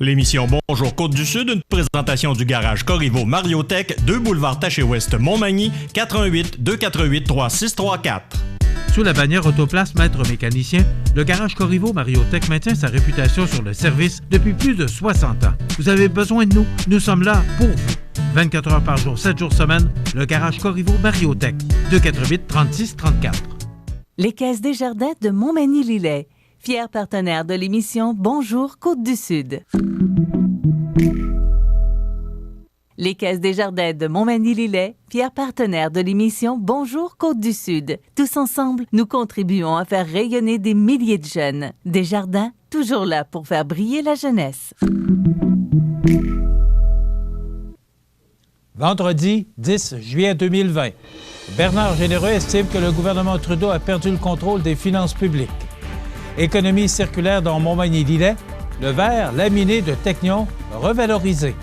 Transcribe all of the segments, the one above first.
L'émission Bonjour Côte-du-Sud, une présentation du garage Corriveau Mariotech, 2 boulevard Taché-Ouest Montmagny, 418-248-3634. Sous la bannière Autoplace Maître Mécanicien, le garage Corriveau Mariotech maintient sa réputation sur le service depuis plus de 60 ans. Vous avez besoin de nous, nous sommes là pour vous. 24 heures par jour, 7 jours semaine, le garage Corriveau Mariotech, 248-3634. Les Caisses Desjardins de Montmagny-Lillet, fiers partenaires de l'émission Bonjour Côte-du-Sud. Les Caisses Desjardins de Montmagny-Lillet, fiers partenaires de l'émission Bonjour Côte-du-Sud. Tous ensemble, nous contribuons à faire rayonner des milliers de jeunes. Desjardins, toujours là pour faire briller la jeunesse. Vendredi 10 juillet 2020. Bernard Généreux estime que le gouvernement Trudeau a perdu le contrôle des finances publiques. Économie circulaire dans Montmagny-Lillet, le verre laminé de Technion revalorisé.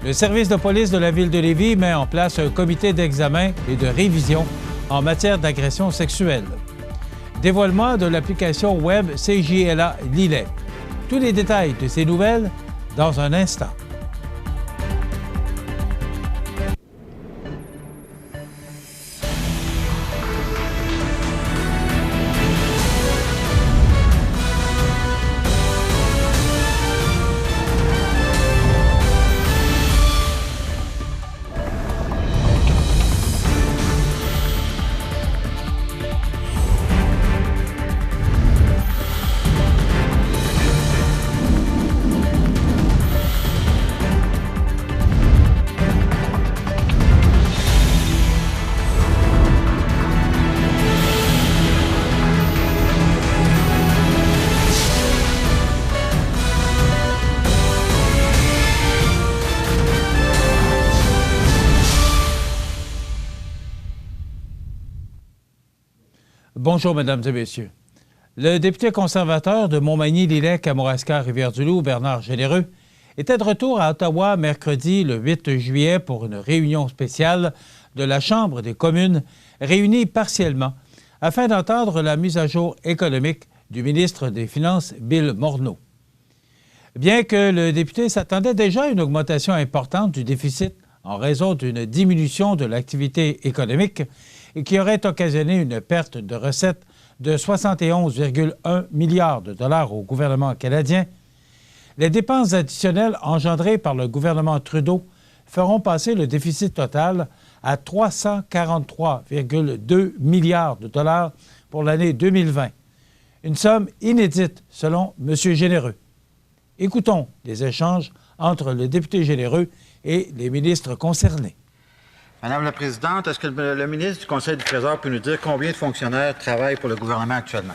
Le service de police de la ville de Lévis met en place un comité d'examen et de révision en matière d'agression sexuelle. Dévoilement de l'application web CJLA Lillet. Tous les détails de ces nouvelles dans un instant. Bonjour, Mesdames et Messieurs. Le député conservateur de Montmagny-Lillet-Kamouraska-Rivière-du-Loup, Bernard Généreux, était de retour à Ottawa mercredi le 8 juillet pour une réunion spéciale de la Chambre des communes réunie partiellement afin d'entendre la mise à jour économique du ministre des Finances, Bill Morneau. Bien que le député s'attendait déjà à une augmentation importante du déficit en raison d'une diminution de l'activité économique, et qui aurait occasionné une perte de recettes de 71,1 milliards de dollars au gouvernement canadien, les dépenses additionnelles engendrées par le gouvernement Trudeau feront passer le déficit total à 343,2 milliards de dollars pour l'année 2020. Une somme inédite, selon M. Généreux. Écoutons les échanges entre le député Généreux et les ministres concernés. Madame la Présidente, est-ce que le ministre du Conseil du Trésor peut nous dire combien de fonctionnaires travaillent pour le gouvernement actuellement?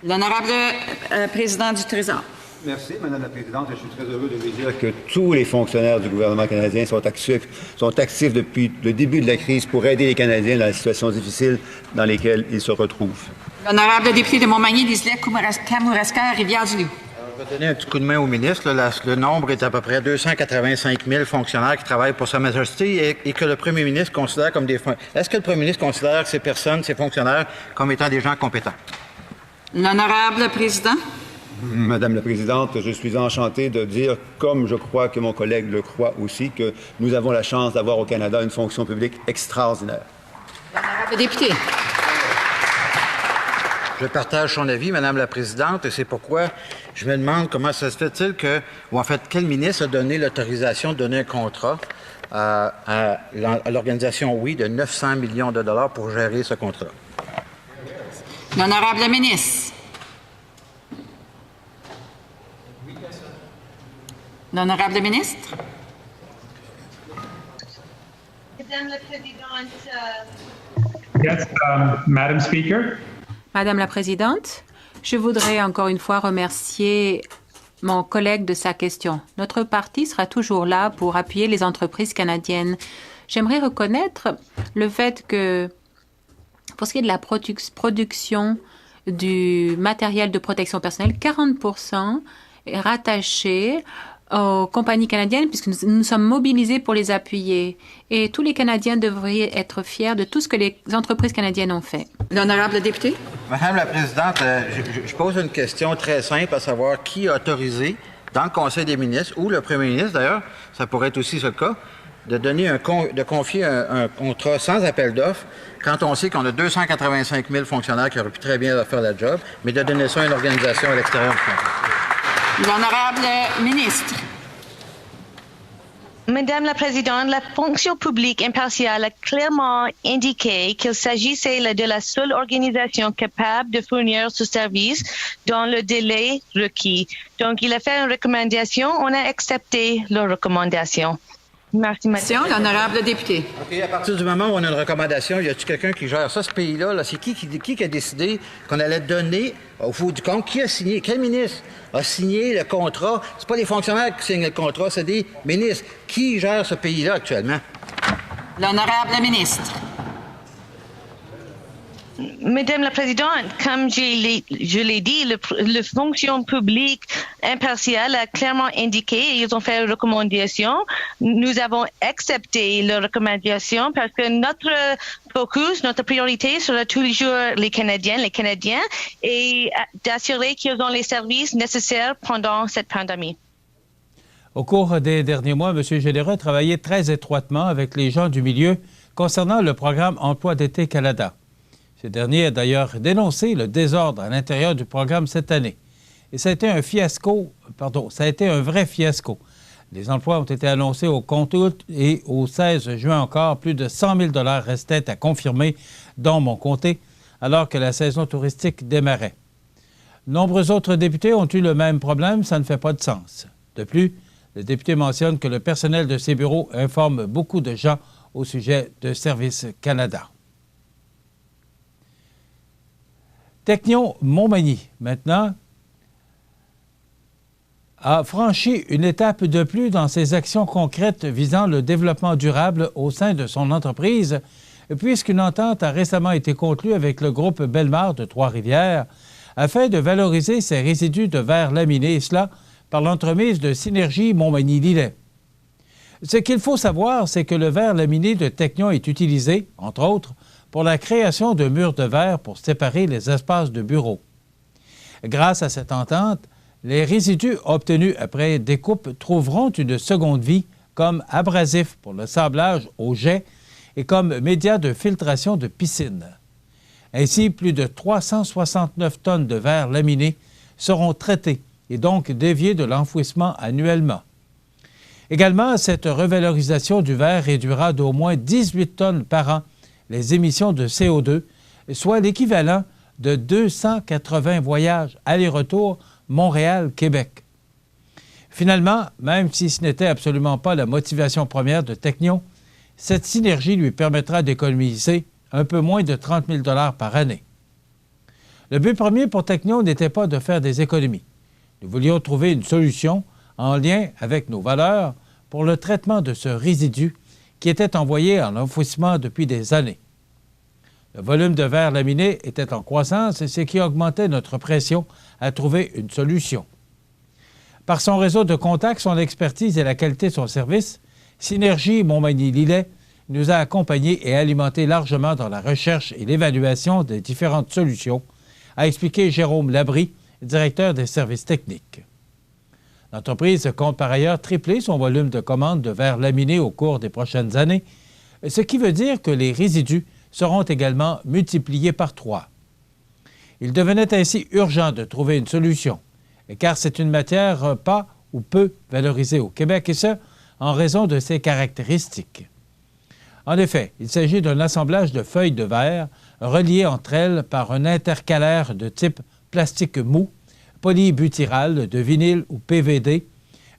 L'honorable président du Trésor. Merci, Madame la Présidente. Je suis très heureux de vous dire que tous les fonctionnaires du gouvernement canadien sont actifs depuis le début de la crise pour aider les Canadiens dans les situations difficiles dans lesquelles ils se retrouvent. L'honorable député de Montmagny-Kamouraska-Rivière-du-Loup. Je vais donner un petit coup de main au ministre. Le nombre est à peu près 285 000 fonctionnaires qui travaillent pour Sa Majesté et que le premier ministre considère comme des... Est-ce que le premier ministre considère ces personnes, ces fonctionnaires, comme étant des gens compétents? L'honorable président. Madame la Présidente, je suis enchanté de dire, comme je crois que mon collègue le croit aussi, que nous avons la chance d'avoir au Canada une fonction publique extraordinaire. L'honorable député. Je partage son avis, Madame la Présidente, et c'est pourquoi je me demande comment ça se fait-il que, ou en fait, quel ministre a donné l'autorisation de donner un contrat à l'organisation Oui de 900 millions de dollars pour gérer ce contrat. L'honorable ministre. L'honorable ministre. Madame la Présidente. Yes, Madam Speaker. Madame la Présidente, je voudrais encore une fois remercier mon collègue de sa question. Notre parti sera toujours là pour appuyer les entreprises canadiennes. J'aimerais reconnaître le fait que, pour ce qui est de la production du matériel de protection personnelle, 40% est rattaché aux compagnies canadiennes puisque nous sommes mobilisés pour les appuyer. Et tous les Canadiens devraient être fiers de tout ce que les entreprises canadiennes ont fait. L'honorable député. Madame la Présidente, je pose une question très simple, à savoir qui a autorisé dans le Conseil des ministres, ou le premier ministre d'ailleurs, ça pourrait être aussi ce cas, de confier un contrat sans appel d'offres quand on sait qu'on a 285 000 fonctionnaires qui auraient pu très bien faire la job, mais de donner ça à une organisation à l'extérieur du contrat. L'honorable ministre. Madame la Présidente, la fonction publique impartiale a clairement indiqué qu'il s'agissait de la seule organisation capable de fournir ce service dans le délai requis. Donc, il a fait une recommandation, on a accepté la recommandation. Merci, madame. L'honorable député. OK, à partir du moment où on a une recommandation, y a-t-il quelqu'un qui gère ça, ce pays-là? Là, c'est qui a décidé qu'on allait donner au bout du compte? Qui a signé? Quel ministre a signé le contrat? C'est pas les fonctionnaires qui signent le contrat, c'est des ministres. Qui gère ce pays-là actuellement? L'honorable ministre. Madame la Présidente, comme je l'ai dit, le fonction publique impartiale a clairement indiqué, ils ont fait une recommandation. Nous avons accepté la recommandation parce que notre focus, notre priorité sera toujours les Canadiens, et d'assurer qu'ils ont les services nécessaires pendant cette pandémie. Au cours des derniers mois, M. Généreux a travaillé très étroitement avec les gens du milieu concernant le programme Emploi d'été Canada. Ce dernier a d'ailleurs dénoncé le désordre à l'intérieur du programme cette année. Et ça a été un vrai fiasco. Les emplois ont été annoncés au compte août et au 16 juin encore, plus de 100 000 $ restaient à confirmer dans mon comté, alors que la saison touristique démarrait. Nombreux autres députés ont eu le même problème, ça ne fait pas de sens. De plus, le député mentionne que le personnel de ces bureaux informe beaucoup de gens au sujet de Service Canada. Technion Montmagny, maintenant, a franchi une étape de plus dans ses actions concrètes visant le développement durable au sein de son entreprise, puisqu'une entente a récemment été conclue avec le groupe Bellemare de Trois-Rivières afin de valoriser ses résidus de verre laminé, et cela par l'entremise de Synergie Montmagny-Lillet. Ce qu'il faut savoir, c'est que le verre laminé de Technion est utilisé, entre autres, pour la création de murs de verre pour séparer les espaces de bureaux. Grâce à cette entente, les résidus obtenus après découpe trouveront une seconde vie comme abrasif pour le sablage au jet et comme média de filtration de piscine. Ainsi, plus de 369 tonnes de verre laminé seront traitées et donc déviées de l'enfouissement annuellement. Également, cette revalorisation du verre réduira d'au moins 18 tonnes par an les émissions de CO2, soit l'équivalent de 280 voyages aller-retour Montréal-Québec. Finalement, même si ce n'était absolument pas la motivation première de Technion, cette synergie lui permettra d'économiser un peu moins de 30 000 $ par année. Le but premier pour Technion n'était pas de faire des économies. Nous voulions trouver une solution en lien avec nos valeurs pour le traitement de ce résidu qui était envoyé en enfouissement depuis des années. Le volume de verre laminé était en croissance, ce qui augmentait notre pression à trouver une solution. Par son réseau de contacts, son expertise et la qualité de son service, Synergie Montmagny-Lillet nous a accompagnés et alimentés largement dans la recherche et l'évaluation des différentes solutions, a expliqué Jérôme Labrie, directeur des services techniques. L'entreprise compte par ailleurs tripler son volume de commandes de verre laminé au cours des prochaines années, ce qui veut dire que les résidus seront également multipliés par 3. Il devenait ainsi urgent de trouver une solution, car c'est une matière pas ou peu valorisée au Québec, et ce, en raison de ses caractéristiques. En effet, il s'agit d'un assemblage de feuilles de verre reliées entre elles par un intercalaire de type plastique mou, polybutyral de vinyle ou PVD,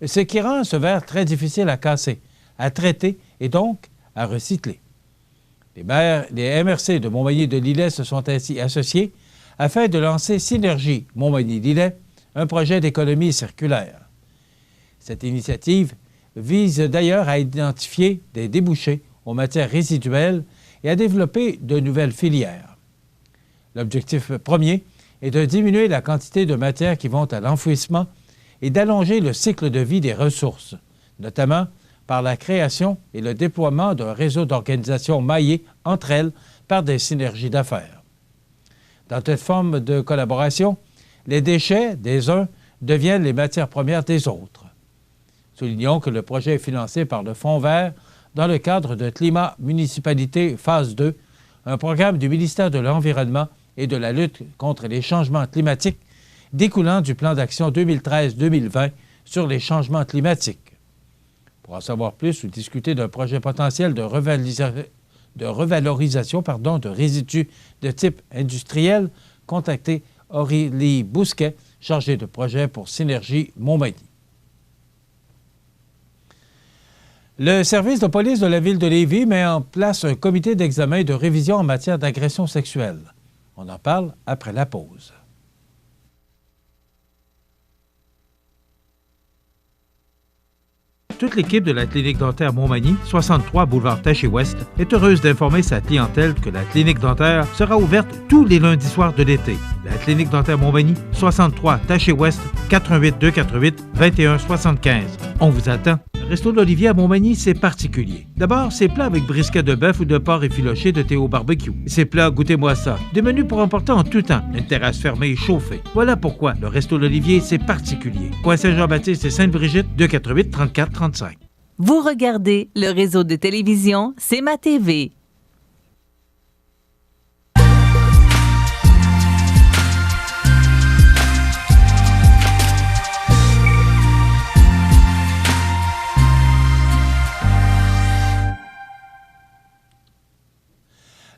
ce qui rend ce verre très difficile à casser, à traiter et donc à recycler. Les MRC de Montmagny-de-Lillet se sont ainsi associés afin de lancer Synergie Montmagny-Lillet, un projet d'économie circulaire. Cette initiative vise d'ailleurs à identifier des débouchés aux matières résiduelles et à développer de nouvelles filières. L'objectif premier est de diminuer la quantité de matières qui vont à l'enfouissement et d'allonger le cycle de vie des ressources, notamment par la création et le déploiement d'un réseau d'organisations maillées entre elles par des synergies d'affaires. Dans cette forme de collaboration, les déchets des uns deviennent les matières premières des autres. Soulignons que le projet est financé par le Fonds vert dans le cadre de Climat Municipalité Phase 2, un programme du ministère de l'Environnement et de la lutte contre les changements climatiques découlant du plan d'action 2013-2020 sur les changements climatiques. Pour en savoir plus ou discuter d'un projet potentiel de revalorisation de résidus de type industriel, contactez Aurélie Bousquet, chargée de projet pour Synergie Montmagny. Le service de police de la ville de Lévis met en place un comité d'examen et de révision en matière d'agression sexuelle. On en parle après la pause. Toute l'équipe de la clinique dentaire Montmagny, 63 boulevard Taché-Ouest, est heureuse d'informer sa clientèle que la clinique dentaire sera ouverte tous les lundis soirs de l'été. La clinique dentaire Montmagny, 63 Taché-Ouest, 418 248 2175. On vous attend. Le resto d'Olivier à Montmagny, c'est particulier. D'abord, ses plats avec brisket de bœuf ou de porc effiloché de Théo Barbecue. Ces plats, goûtez-moi ça. Des menus pour emporter en tout temps. Une terrasse fermée et chauffée. Voilà pourquoi le resto d'Olivier, c'est particulier. Coin Saint-Jean-Baptiste et Sainte-Brigitte, 248 34 35. Vous regardez le réseau de télévision C'est ma TV.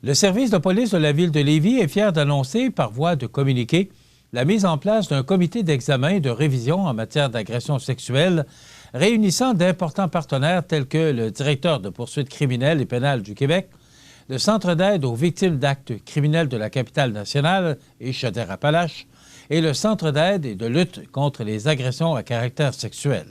Le service de police de la ville de Lévis est fier d'annoncer, par voie de communiqué, la mise en place d'un comité d'examen et de révision en matière d'agression sexuelle réunissant d'importants partenaires tels que le directeur de poursuites criminelles et pénales du Québec, le Centre d'aide aux victimes d'actes criminels de la capitale nationale et Chaudière-Appalaches et le Centre d'aide et de lutte contre les agressions à caractère sexuel.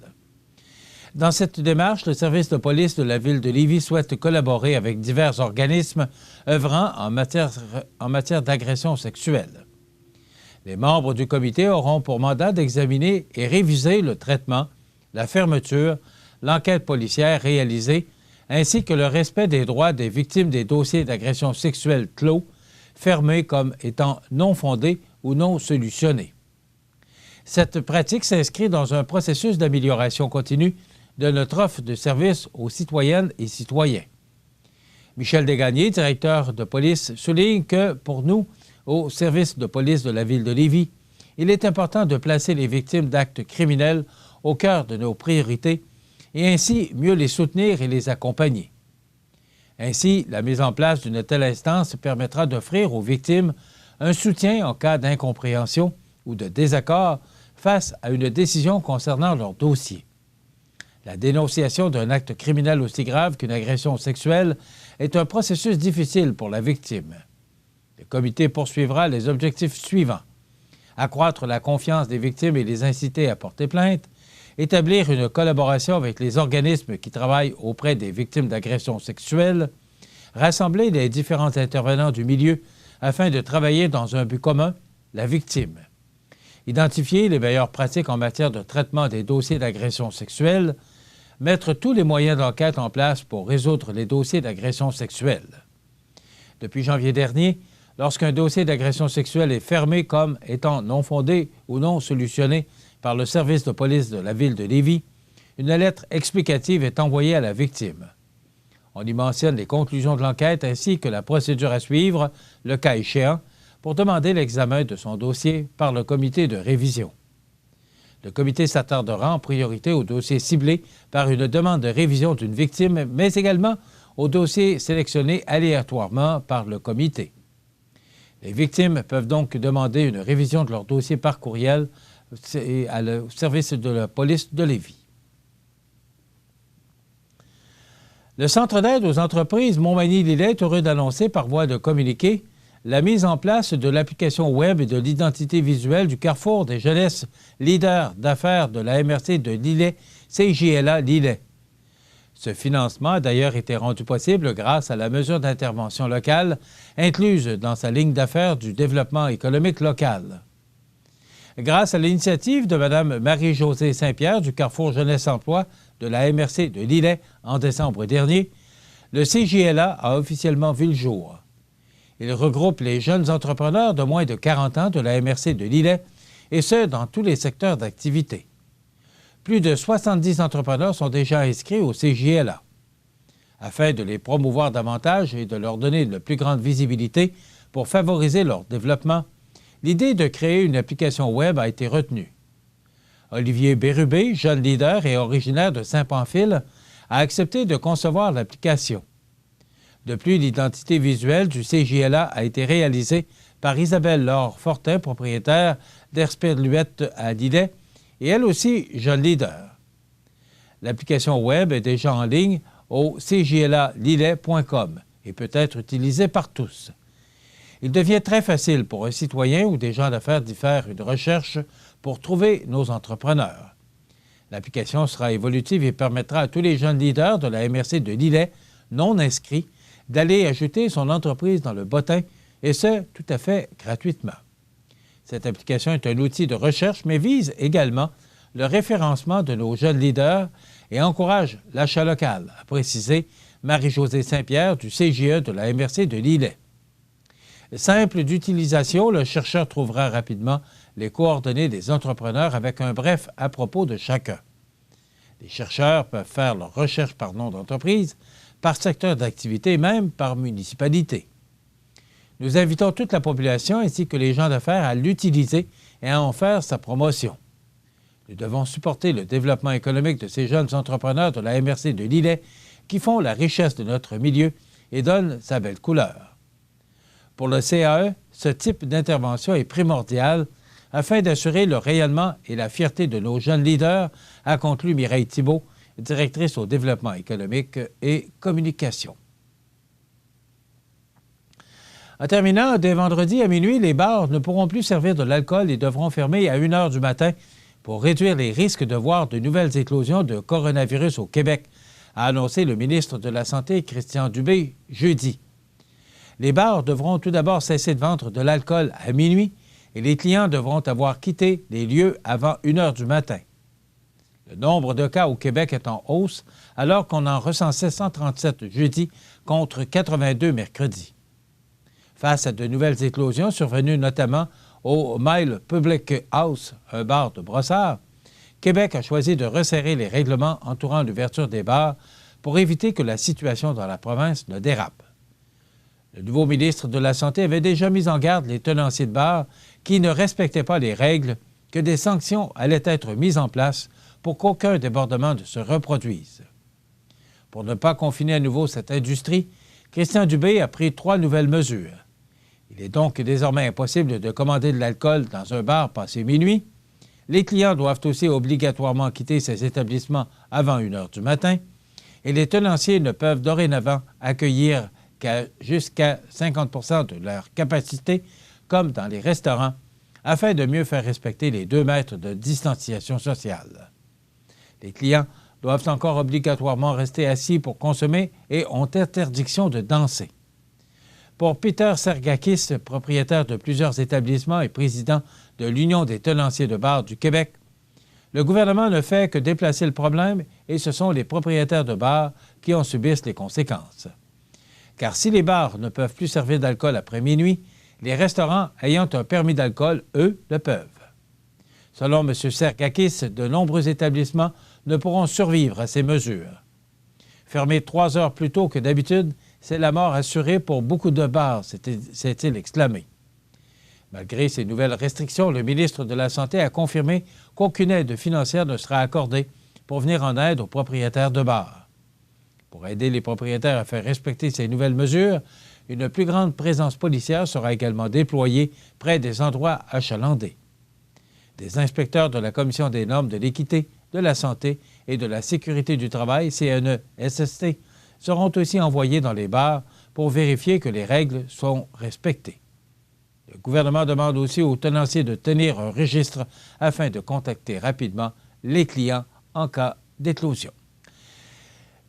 Dans cette démarche, le service de police de la ville de Lévis souhaite collaborer avec divers organismes œuvrant en matière d'agression sexuelle. Les membres du comité auront pour mandat d'examiner et réviser le traitement, la fermeture, l'enquête policière réalisée, ainsi que le respect des droits des victimes des dossiers d'agression sexuelle clos, fermés comme étant non fondés ou non solutionnés. Cette pratique s'inscrit dans un processus d'amélioration continue de notre offre de services aux citoyennes et citoyens. Michel Desgagnés, directeur de police, souligne que, pour nous, au service de police de la ville de Lévis, il est important de placer les victimes d'actes criminels au cœur de nos priorités et ainsi mieux les soutenir et les accompagner. Ainsi, la mise en place d'une telle instance permettra d'offrir aux victimes un soutien en cas d'incompréhension ou de désaccord face à une décision concernant leur dossier. La dénonciation d'un acte criminel aussi grave qu'une agression sexuelle est un processus difficile pour la victime. Le comité poursuivra les objectifs suivants: accroître la confiance des victimes et les inciter à porter plainte, établir une collaboration avec les organismes qui travaillent auprès des victimes d'agressions sexuelles, rassembler les différents intervenants du milieu afin de travailler dans un but commun, la victime, identifier les meilleures pratiques en matière de traitement des dossiers d'agression sexuelle, mettre tous les moyens d'enquête en place pour résoudre les dossiers d'agression sexuelle. Depuis janvier dernier, lorsqu'un dossier d'agression sexuelle est fermé comme étant non fondé ou non solutionné par le service de police de la ville de Lévis, une lettre explicative est envoyée à la victime. On y mentionne les conclusions de l'enquête ainsi que la procédure à suivre, le cas échéant, pour demander l'examen de son dossier par le comité de révision. Le comité s'attardera en priorité aux dossiers ciblés par une demande de révision d'une victime, mais également aux dossiers sélectionnés aléatoirement par le comité. Les victimes peuvent donc demander une révision de leur dossier par courriel au service de la police de Lévis. Le Centre d'aide aux entreprises Montmagny-Lillet est heureux d'annoncer par voie de communiqué la mise en place de l'application web et de l'identité visuelle du Carrefour des jeunesses leaders d'affaires de la MRC de Lillet, CJLA Lillet. Ce financement a d'ailleurs été rendu possible grâce à la mesure d'intervention locale incluse dans sa ligne d'affaires du développement économique local. Grâce à l'initiative de Mme Marie-Josée Saint-Pierre du Carrefour Jeunesse Emploi de la MRC de Lillet en décembre dernier, le CJLA a officiellement vu le jour. Il regroupe les jeunes entrepreneurs de moins de 40 ans de la MRC de Lillet et ce, dans tous les secteurs d'activité. Plus de 70 entrepreneurs sont déjà inscrits au CJLA. Afin de les promouvoir davantage et de leur donner de plus grande visibilité pour favoriser leur développement, l'idée de créer une application web a été retenue. Olivier Bérubé, jeune leader et originaire de Saint-Pamphile, a accepté de concevoir l'application. De plus, l'identité visuelle du CJLA a été réalisée par Isabelle Laure Fortin, propriétaire d'Herspirluette à Lillet, et elle aussi jeune leader. L'application web est déjà en ligne au cjlalillet.com et peut être utilisée par tous. Il devient très facile pour un citoyen ou des gens d'affaires d'y faire une recherche pour trouver nos entrepreneurs. L'application sera évolutive et permettra à tous les jeunes leaders de la MRC de Lillet non inscrits d'aller ajouter son entreprise dans le bottin, et ce, tout à fait gratuitement. Cette application est un outil de recherche, mais vise également le référencement de nos jeunes leaders et encourage l'achat local, a précisé Marie-Josée Saint-Pierre du CGE de la MRC de Lillet. Simple d'utilisation, le chercheur trouvera rapidement les coordonnées des entrepreneurs avec un bref à propos de chacun. Les chercheurs peuvent faire leur recherche par nom d'entreprise, par secteur d'activité et même par municipalité. Nous invitons toute la population ainsi que les gens d'affaires à l'utiliser et à en faire sa promotion. Nous devons supporter le développement économique de ces jeunes entrepreneurs de la MRC de Lillet qui font la richesse de notre milieu et donnent sa belle couleur. Pour le CAE, ce type d'intervention est primordial afin d'assurer le rayonnement et la fierté de nos jeunes leaders, a conclu Mireille Thibault, directrice au développement économique et communication. En terminant, dès vendredi à minuit, les bars ne pourront plus servir de l'alcool et devront fermer à 1 heure du matin pour réduire les risques de voir de nouvelles éclosions de coronavirus au Québec, a annoncé le ministre de la Santé, Christian Dubé, jeudi. Les bars devront tout d'abord cesser de vendre de l'alcool à minuit et les clients devront avoir quitté les lieux avant 1 heure du matin. Le nombre de cas au Québec est en hausse alors qu'on en recensait 137 jeudi contre 82 mercredi. Face à de nouvelles éclosions survenues notamment au Mile Public House, un bar de Brossard, Québec a choisi de resserrer les règlements entourant l'ouverture des bars pour éviter que la situation dans la province ne dérape. Le nouveau ministre de la Santé avait déjà mis en garde les tenanciers de bars qui ne respectaient pas les règles que des sanctions allaient être mises en place pour qu'aucun débordement ne se reproduise. Pour ne pas confiner à nouveau cette industrie, Christian Dubé a pris 3 nouvelles mesures. Il est donc désormais impossible de commander de l'alcool dans un bar passé minuit. Les clients doivent aussi obligatoirement quitter ces établissements avant 1 heure du matin et les tenanciers ne peuvent dorénavant accueillir jusqu'à 50 % de leur capacité, comme dans les restaurants, afin de mieux faire respecter les 2 mètres de distanciation sociale. Les clients doivent encore obligatoirement rester assis pour consommer et ont interdiction de danser. Pour Peter Sergakis, propriétaire de plusieurs établissements et président de l'Union des tenanciers de bars du Québec, le gouvernement ne fait que déplacer le problème et ce sont les propriétaires de bars qui en subissent les conséquences. Car si les bars ne peuvent plus servir d'alcool après minuit, les restaurants ayant un permis d'alcool, eux, le peuvent. Selon M. Sergakis, de nombreux établissements ne pourront survivre à ces mesures. Fermer 3 heures plus tôt que d'habitude, c'est la mort assurée pour beaucoup de bars, s'est-il exclamé. Malgré ces nouvelles restrictions, le ministre de la Santé a confirmé qu'aucune aide financière ne sera accordée pour venir en aide aux propriétaires de bars. Pour aider les propriétaires à faire respecter ces nouvelles mesures, une plus grande présence policière sera également déployée près des endroits achalandés. Des inspecteurs de la Commission des normes de l'équité, de la santé et de la sécurité du travail, CNESST, seront aussi envoyés dans les bars pour vérifier que les règles sont respectées. Le gouvernement demande aussi aux tenanciers de tenir un registre afin de contacter rapidement les clients en cas d'éclosion.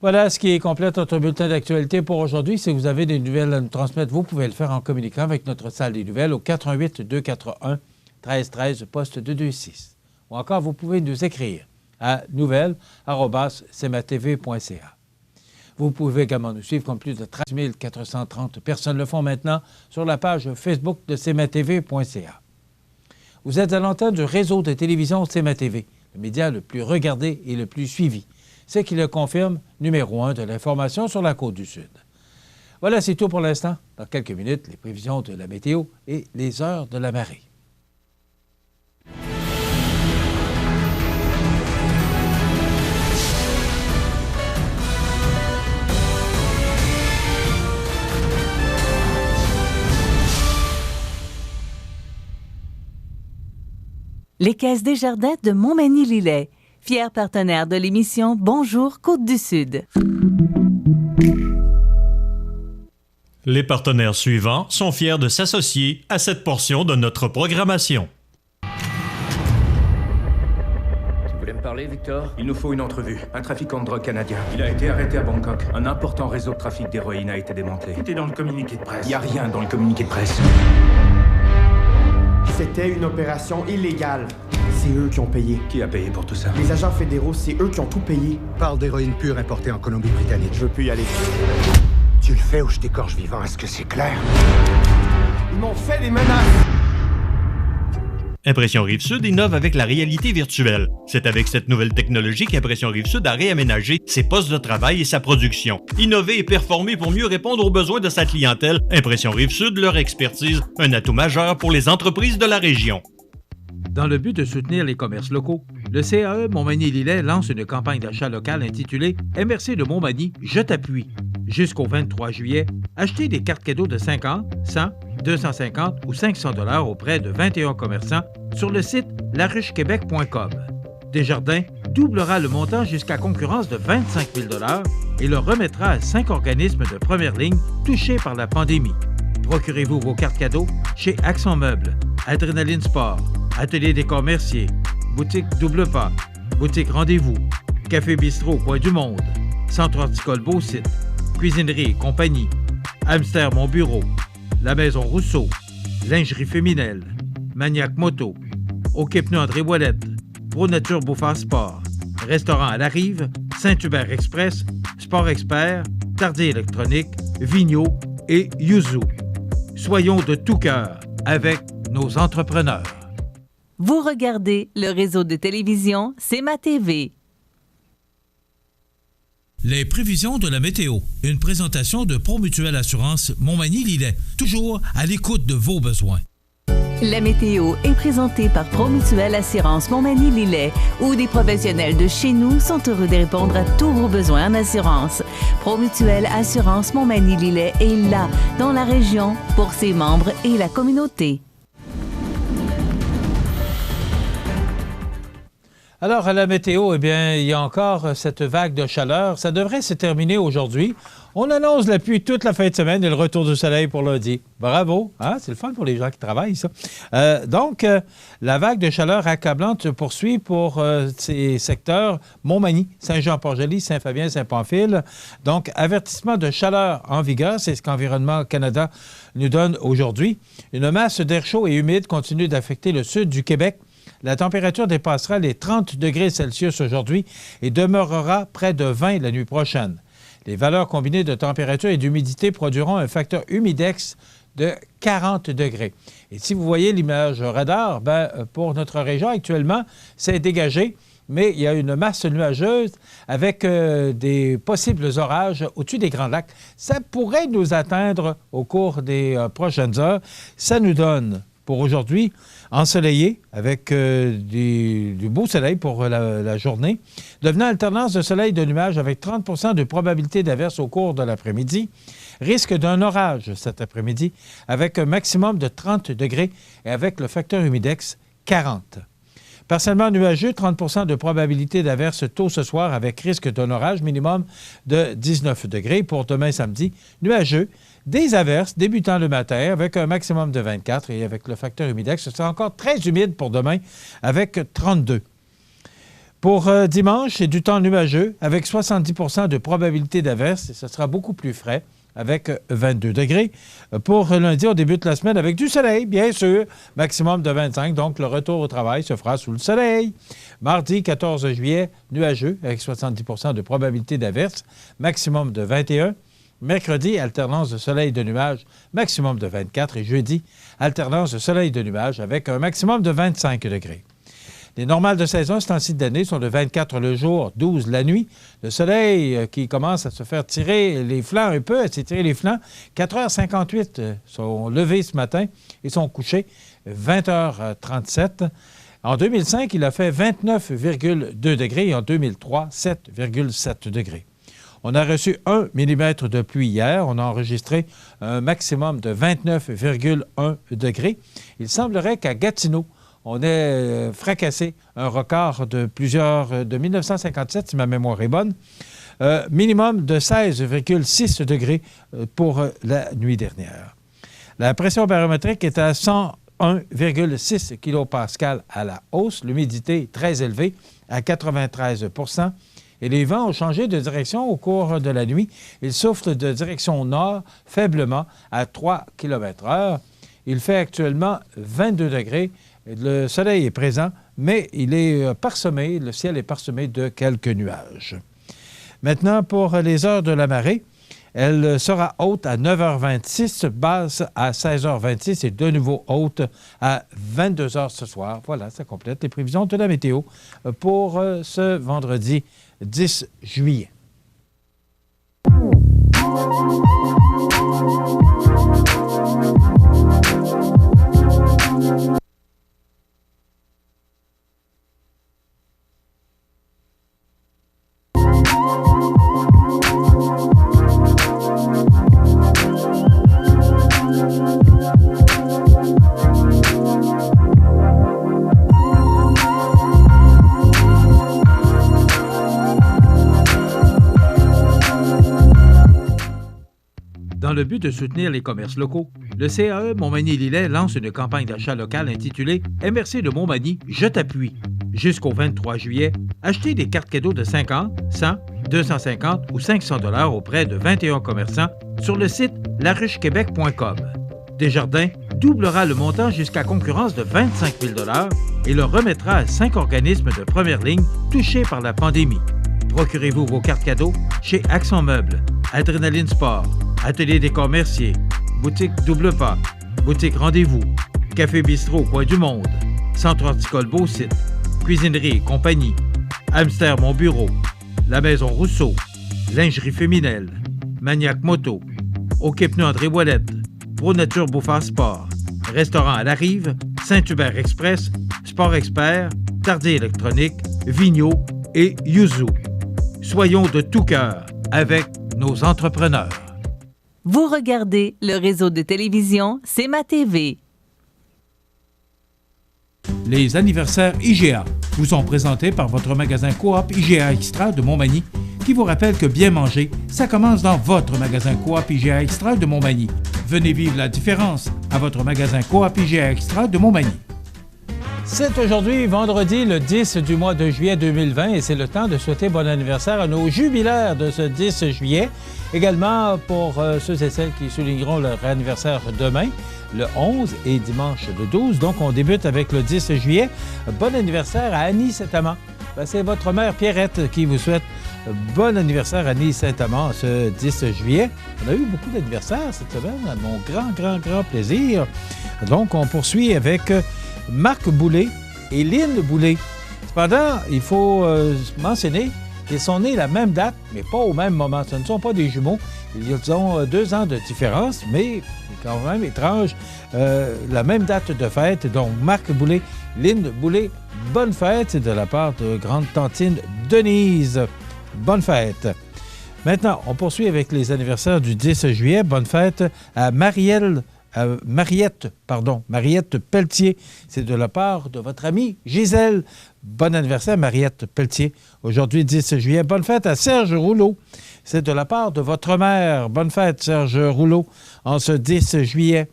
Voilà ce qui complète notre bulletin d'actualité pour aujourd'hui. Si vous avez des nouvelles à nous transmettre, vous pouvez le faire en communiquant avec notre salle des nouvelles au 88 241 1313 poste 226. Ou encore, vous pouvez nous écrire à nouvelles@cmatv.ca. Vous pouvez également nous suivre comme plus de 13 430 personnes le font maintenant sur la page Facebook de cmatv.ca. Vous êtes à l'antenne du réseau de télévision CMA-TV, le média le plus regardé et le plus suivi. C'est qui le confirme, numéro 1 de l'information sur la Côte-du-Sud. Voilà, c'est tout pour l'instant. Dans quelques minutes, les prévisions de la météo et les heures de la marée. Les Caisses Desjardins de Montmagny-Lillet, fier partenaire de l'émission Bonjour Côte-du-Sud. Les partenaires suivants sont fiers de s'associer à cette portion de notre programmation. Tu voulais me parler, Victor? Il nous faut une entrevue. Un trafiquant de drogue canadien. Il a été arrêté à Bangkok. Un important réseau de trafic d'héroïne a été démantelé. Tout est dans le communiqué de presse. Il n'y a rien dans le communiqué de presse. C'était une opération illégale. C'est eux qui ont payé. Qui a payé pour tout ça? Les agents fédéraux, c'est eux qui ont tout payé. Parle d'héroïne pure importée en Colombie-Britannique. Je veux plus y aller. Tu le fais ou je t'écorche vivant, est-ce que c'est clair? Ils m'ont fait des menaces! Impression Rive-Sud innove avec la réalité virtuelle. C'est avec cette nouvelle technologie qu'Impression Rive-Sud a réaménagé ses postes de travail et sa production. Innover et performer pour mieux répondre aux besoins de sa clientèle, Impression Rive-Sud, leur expertise, un atout majeur pour les entreprises de la région. Dans le but de soutenir les commerces locaux, le CAE Montmagny-Lillet lance une campagne d'achat local intitulée « MRC de Montmagny, je t'appuie ». Jusqu'au 23 juillet, achetez des cartes cadeaux de 50, 100, 250 ou 500 $ auprès de 21 commerçants sur le site laruchequebec.com. Desjardins doublera le montant jusqu'à concurrence de 25 000 $ et le remettra à 5 organismes de première ligne touchés par la pandémie. Procurez-vous vos cartes cadeaux chez Accent Meubles, Adrénaline Sport, Atelier Décor Mercier, Boutique Double Pas, Boutique Rendez-vous, Café Bistrot Coin du Monde, Centre Horticole Beau-Site, Cuisinerie et compagnie, Hamster Mon Bureau, La Maison Rousseau, Lingerie Féminelle, Maniac Moto, OK Pneus André Ouellette, Pro Nature Beaufort Sport, Restaurant à la Rive, Saint-Hubert Express, Sport Expert, Tardier Électronique, Vigneault et Yuzu. Soyons de tout cœur avec nos entrepreneurs. Vous regardez le réseau de télévision CMA-TV. Les prévisions de la météo. Une présentation de Promutuelle Assurance Montmagny-Lillet. Toujours à l'écoute de vos besoins. La météo est présentée par Promutuelle Assurance Montmagny-Lillet, où des professionnels de chez nous sont heureux de répondre à tous vos besoins en assurance. Promutuelle Assurance Montmagny-Lillet est là, dans la région, pour ses membres et la communauté. Alors, à la météo, eh bien, il y a encore cette vague de chaleur. Ça devrait se terminer aujourd'hui. On annonce la pluie toute la fin de semaine et le retour du soleil pour lundi. Bravo! Hein? C'est le fun pour les gens qui travaillent, ça. Donc, la vague de chaleur accablante se poursuit pour ces secteurs Montmagny, Saint-Jean-Port-Joli, Saint-Fabien, Saint-Pamphile. Donc, avertissement de chaleur en vigueur, c'est ce qu'Environnement Canada nous donne aujourd'hui. Une masse d'air chaud et humide continue d'affecter le sud du Québec. La température dépassera les 30 degrés Celsius aujourd'hui et demeurera près de 20 la nuit prochaine. Les valeurs combinées de température et d'humidité produiront un facteur humidex de 40 degrés. Et si vous voyez l'image radar, pour notre région actuellement, c'est dégagé, mais il y a une masse nuageuse avec des possibles orages au-dessus des Grands Lacs. Ça pourrait nous atteindre au cours des prochaines heures. Ça nous donne, pour aujourd'hui, ensoleillé avec du beau soleil pour la journée, devenant alternance de soleil et de nuages avec 30 % de probabilité d'averse au cours de l'après-midi. Risque d'un orage cet après-midi avec un maximum de 30 degrés et avec le facteur humidex 40. Partiellement nuageux, 30 % de probabilité d'averse tôt ce soir avec risque d'un orage minimum de 19 degrés. Pour demain samedi, nuageux, des averses débutant le matin avec un maximum de 24 et avec le facteur humidex, ce sera encore très humide pour demain avec 32. Pour dimanche, c'est du temps nuageux avec 70 % de probabilité d'averse et ce sera beaucoup plus frais avec 22 degrés. Pour lundi, on débute la semaine avec du soleil, bien sûr, maximum de 25, donc le retour au travail se fera sous le soleil. Mardi, 14 juillet, nuageux avec 70 % de probabilité d'averse, maximum de 21. Mercredi, alternance de soleil et de nuages, maximum de 24. Et jeudi, alternance de soleil et de nuages avec un maximum de 25 degrés. Les normales de saison, ce temps-ci d'année, sont de 24 le jour, 12 la nuit. Le soleil qui commence à se faire tirer les flancs un peu, à s'étirer les flancs. 4h58 sont levés ce matin et sont couchés 20h37. En 2005, il a fait 29,2 degrés et en 2003, 7,7 degrés. On a reçu 1 mm de pluie hier. On a enregistré un maximum de 29,1 degrés. Il semblerait qu'à Gatineau, on ait fracassé un record de 1957, si ma mémoire est bonne. Minimum de 16,6 degrés pour la nuit dernière. La pression barométrique est à 101,6 kPa à la hausse. L'humidité très élevée, à 93 %. Et les vents ont changé de direction au cours de la nuit. Ils soufflent de direction nord, faiblement, à 3 km/h. Il fait actuellement 22 degrés. Le soleil est présent, mais il est parsemé, le ciel est parsemé de quelques nuages. Maintenant, pour les heures de la marée, elle sera haute à 9h26, basse à 16h26 et de nouveau haute à 22h ce soir. Voilà, ça complète les prévisions de la météo pour ce vendredi 10 juillet. Dans le but de soutenir les commerces locaux, le CAE Montmagny-Lillet lance une campagne d'achat local intitulée « MRC de Montmagny, je t'appuie ». Jusqu'au 23 juillet, achetez des cartes cadeaux de 50, 100, 250 ou 500 $ auprès de 21 commerçants sur le site laruchequebec.com. Desjardins doublera le montant jusqu'à concurrence de 25 000 $ et le remettra à 5 organismes de première ligne touchés par la pandémie. Procurez-vous vos cartes cadeaux chez Accent Meubles, Adrénaline Sport, Atelier Décor Mercier, Boutique Double Pas, Boutique Rendez-vous, Café Bistrot Coin du Monde, Centre Horticole Beau-Site, Cuisinerie et compagnie, Hamster Mon Bureau, La Maison Rousseau, Lingerie Féminelle, Maniac Moto, OK Pneus André Ouellette, Pro Nature Bouffard Sport, Restaurant à la Rive, Saint-Hubert Express, Sport Expert, Tardier Électronique, Vigneault et Yuzu. Soyons de tout cœur avec nos entrepreneurs. Vous regardez le réseau de télévision C'est ma TV. Les anniversaires IGA vous sont présentés par votre magasin Coop IGA Extra de Montmagny qui vous rappelle que bien manger, ça commence dans votre magasin Coop IGA Extra de Montmagny. Venez vivre la différence à votre magasin Coop IGA Extra de Montmagny. C'est aujourd'hui, vendredi, le 10 du mois de juillet 2020 et c'est le temps de souhaiter bon anniversaire à nos jubilaires de ce 10 juillet. Également pour ceux et celles qui souligneront leur anniversaire demain, le 11 et dimanche le 12. Donc, on débute avec le 10 juillet. Bon anniversaire à Annie Saint-Amand. C'est votre mère Pierrette qui vous souhaite bon anniversaire Annie Saint-Amand ce 10 juillet. On a eu beaucoup d'anniversaires cette semaine, à mon grand plaisir. Donc, on poursuit avec Marc Boulay et Lynn Boulay. Cependant, il faut mentionner qu'ils sont nés la même date, mais pas au même moment. Ce ne sont pas des jumeaux. Ils ont 2 ans de différence, mais c'est quand même étrange. La même date de fête. Donc, Marc Boulay, Lynn Boulay, bonne fête de la part de grande-tantine Denise. Bonne fête. Maintenant, on poursuit avec les anniversaires du 10 juillet. Bonne fête à Mariette Pelletier. C'est de la part de votre amie Gisèle. Bon anniversaire, Mariette Pelletier. Aujourd'hui, 10 juillet. Bonne fête à Serge Rouleau. C'est de la part de votre mère. Bonne fête, Serge Rouleau, en ce 10 juillet.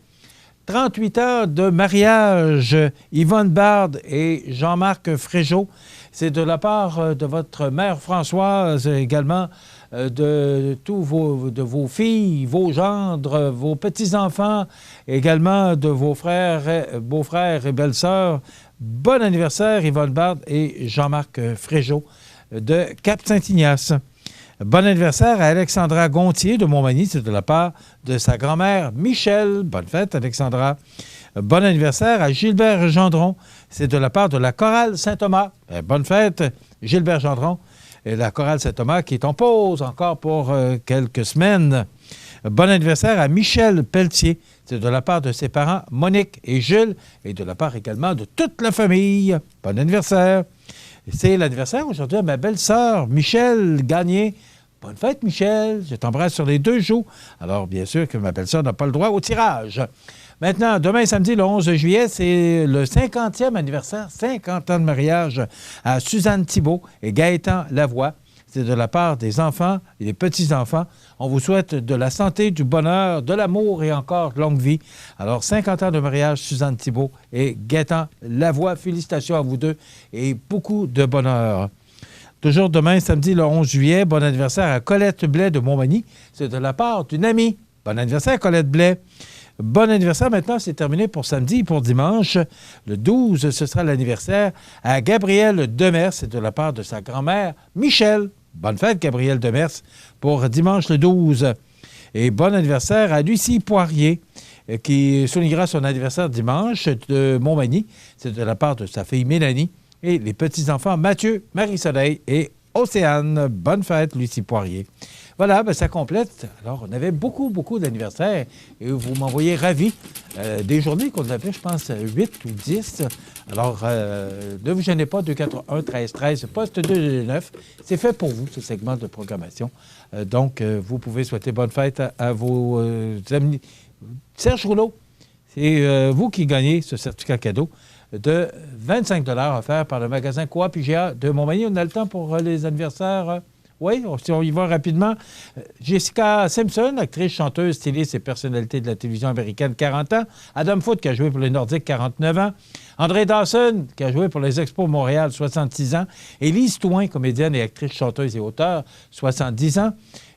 38 ans de mariage, Yvonne Bard et Jean-Marc Fréjot. C'est de la part de votre mère Françoise, également de tous vos filles, vos gendres, vos petits-enfants, également de vos frères, beaux-frères et belles-sœurs. Bon anniversaire, Yvonne Bard et Jean-Marc Fréjot de Cap-Saint-Ignace. Bon anniversaire à Alexandra Gontier de Montmagny, c'est de la part de sa grand-mère Michel. Bonne fête, Alexandra. Bon anniversaire à Gilbert Gendron, c'est de la part de la chorale Saint-Thomas. Bonne fête, Gilbert Gendron. Et la chorale Saint-Thomas qui est en pause encore pour quelques semaines. Bon anniversaire à Michel Pelletier. C'est de la part de ses parents Monique et Jules et de la part également de toute la famille. Bon anniversaire. C'est l'anniversaire aujourd'hui à ma belle-sœur Michel Gagné. Bonne fête, Michel. Je t'embrasse sur les 2 joues. Alors, bien sûr que ma belle-sœur n'a pas le droit au tirage. Maintenant, demain, samedi, le 11 juillet, c'est le 50e anniversaire, 50 ans de mariage à Suzanne Thibault et Gaëtan Lavoie. C'est de la part des enfants et des petits-enfants. On vous souhaite de la santé, du bonheur, de l'amour et encore de longue vie. Alors, 50 ans de mariage, Suzanne Thibault et Gaëtan Lavoie. Félicitations à vous deux et beaucoup de bonheur. Toujours demain, samedi, le 11 juillet, bon anniversaire à Colette Blais de Montmagny. C'est de la part d'une amie. Bon anniversaire, Colette Blais. Bon anniversaire. Maintenant, c'est terminé pour samedi et pour dimanche. Le 12, ce sera l'anniversaire à Gabrielle Demers. C'est de la part de sa grand-mère, Michel. Bonne fête, Gabrielle Demers, pour dimanche le 12. Et bon anniversaire à Lucie Poirier, qui soulignera son anniversaire dimanche de Montmagny. C'est de la part de sa fille Mélanie et les petits-enfants Mathieu, Marie-Soleil et Océane. Bonne fête, Lucie Poirier. Voilà, ça complète. Alors, on avait beaucoup d'anniversaires et vous m'envoyez ravis. Des journées qu'on avait, je pense, 8 ou 10. Alors, ne vous gênez pas, 241-1313, poste 229. C'est fait pour vous, ce segment de programmation. Donc, vous pouvez souhaiter bonne fête à vos amis. Serge Rouleau, c'est vous qui gagnez ce certificat cadeau de 25 $ offert par le magasin Coop IGA de Montmagny. On a le temps pour les anniversaires. Oui, si on y va rapidement. Jessica Simpson, actrice, chanteuse, styliste et personnalité de la télévision américaine, 40 ans. Adam Foote, qui a joué pour les Nordiques, 49 ans. André Dawson, qui a joué pour les Expos Montréal, 66 ans. Élise Touin, comédienne et actrice, chanteuse et auteure, 70 ans.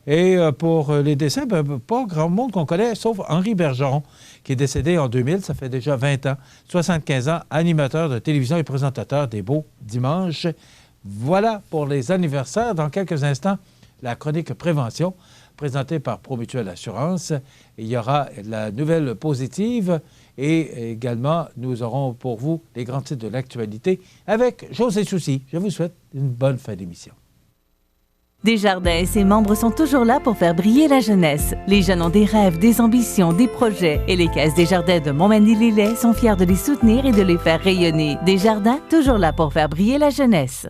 Et pour les décès, pas grand monde qu'on connaît, sauf Henri Bergeron, qui est décédé en 2000, ça fait déjà 20 ans, 75 ans, animateur de télévision et présentateur des Beaux Dimanches. Voilà pour les anniversaires. Dans quelques instants, la chronique prévention présentée par Promutuelle Assurance. Il y aura la nouvelle positive et également, nous aurons pour vous les grands titres de l'actualité avec José Soucy. Je vous souhaite une bonne fin d'émission. Desjardins et ses membres sont toujours là pour faire briller la jeunesse. Les jeunes ont des rêves, des ambitions, des projets et les Caisses Desjardins de Montmagny-Lillet sont fiers de les soutenir et de les faire rayonner. Desjardins, toujours là pour faire briller la jeunesse.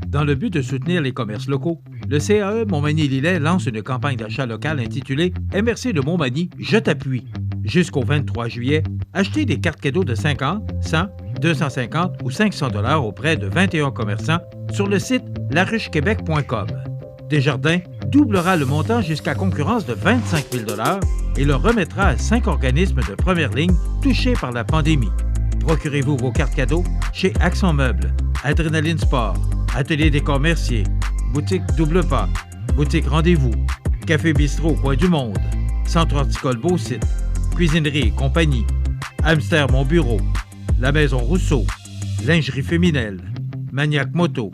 Dans le but de soutenir les commerces locaux, le CAE Montmagny-Lillet lance une campagne d'achat local intitulée « MRC de Montmagny, je t'appuie ». Jusqu'au 23 juillet, achetez des cartes cadeaux de 50, 100, 250 ou 500 $ auprès de 21 commerçants sur le site laruchequebec.com. Desjardins doublera le montant jusqu'à concurrence de 25 000 $ et le remettra à 5 organismes de première ligne touchés par la pandémie. Procurez-vous vos cartes cadeaux chez Accent Meubles, Adrénaline Sport, Atelier Décor Mercier, Boutique Double Pas, Boutique Rendez-vous, Café Bistrot Coin du Monde, Centre Horticole Beau-Site, Cuisinerie et Compagnie, Hamster Mon Bureau, La Maison Rousseau, Lingerie Féminelle, Maniac Moto,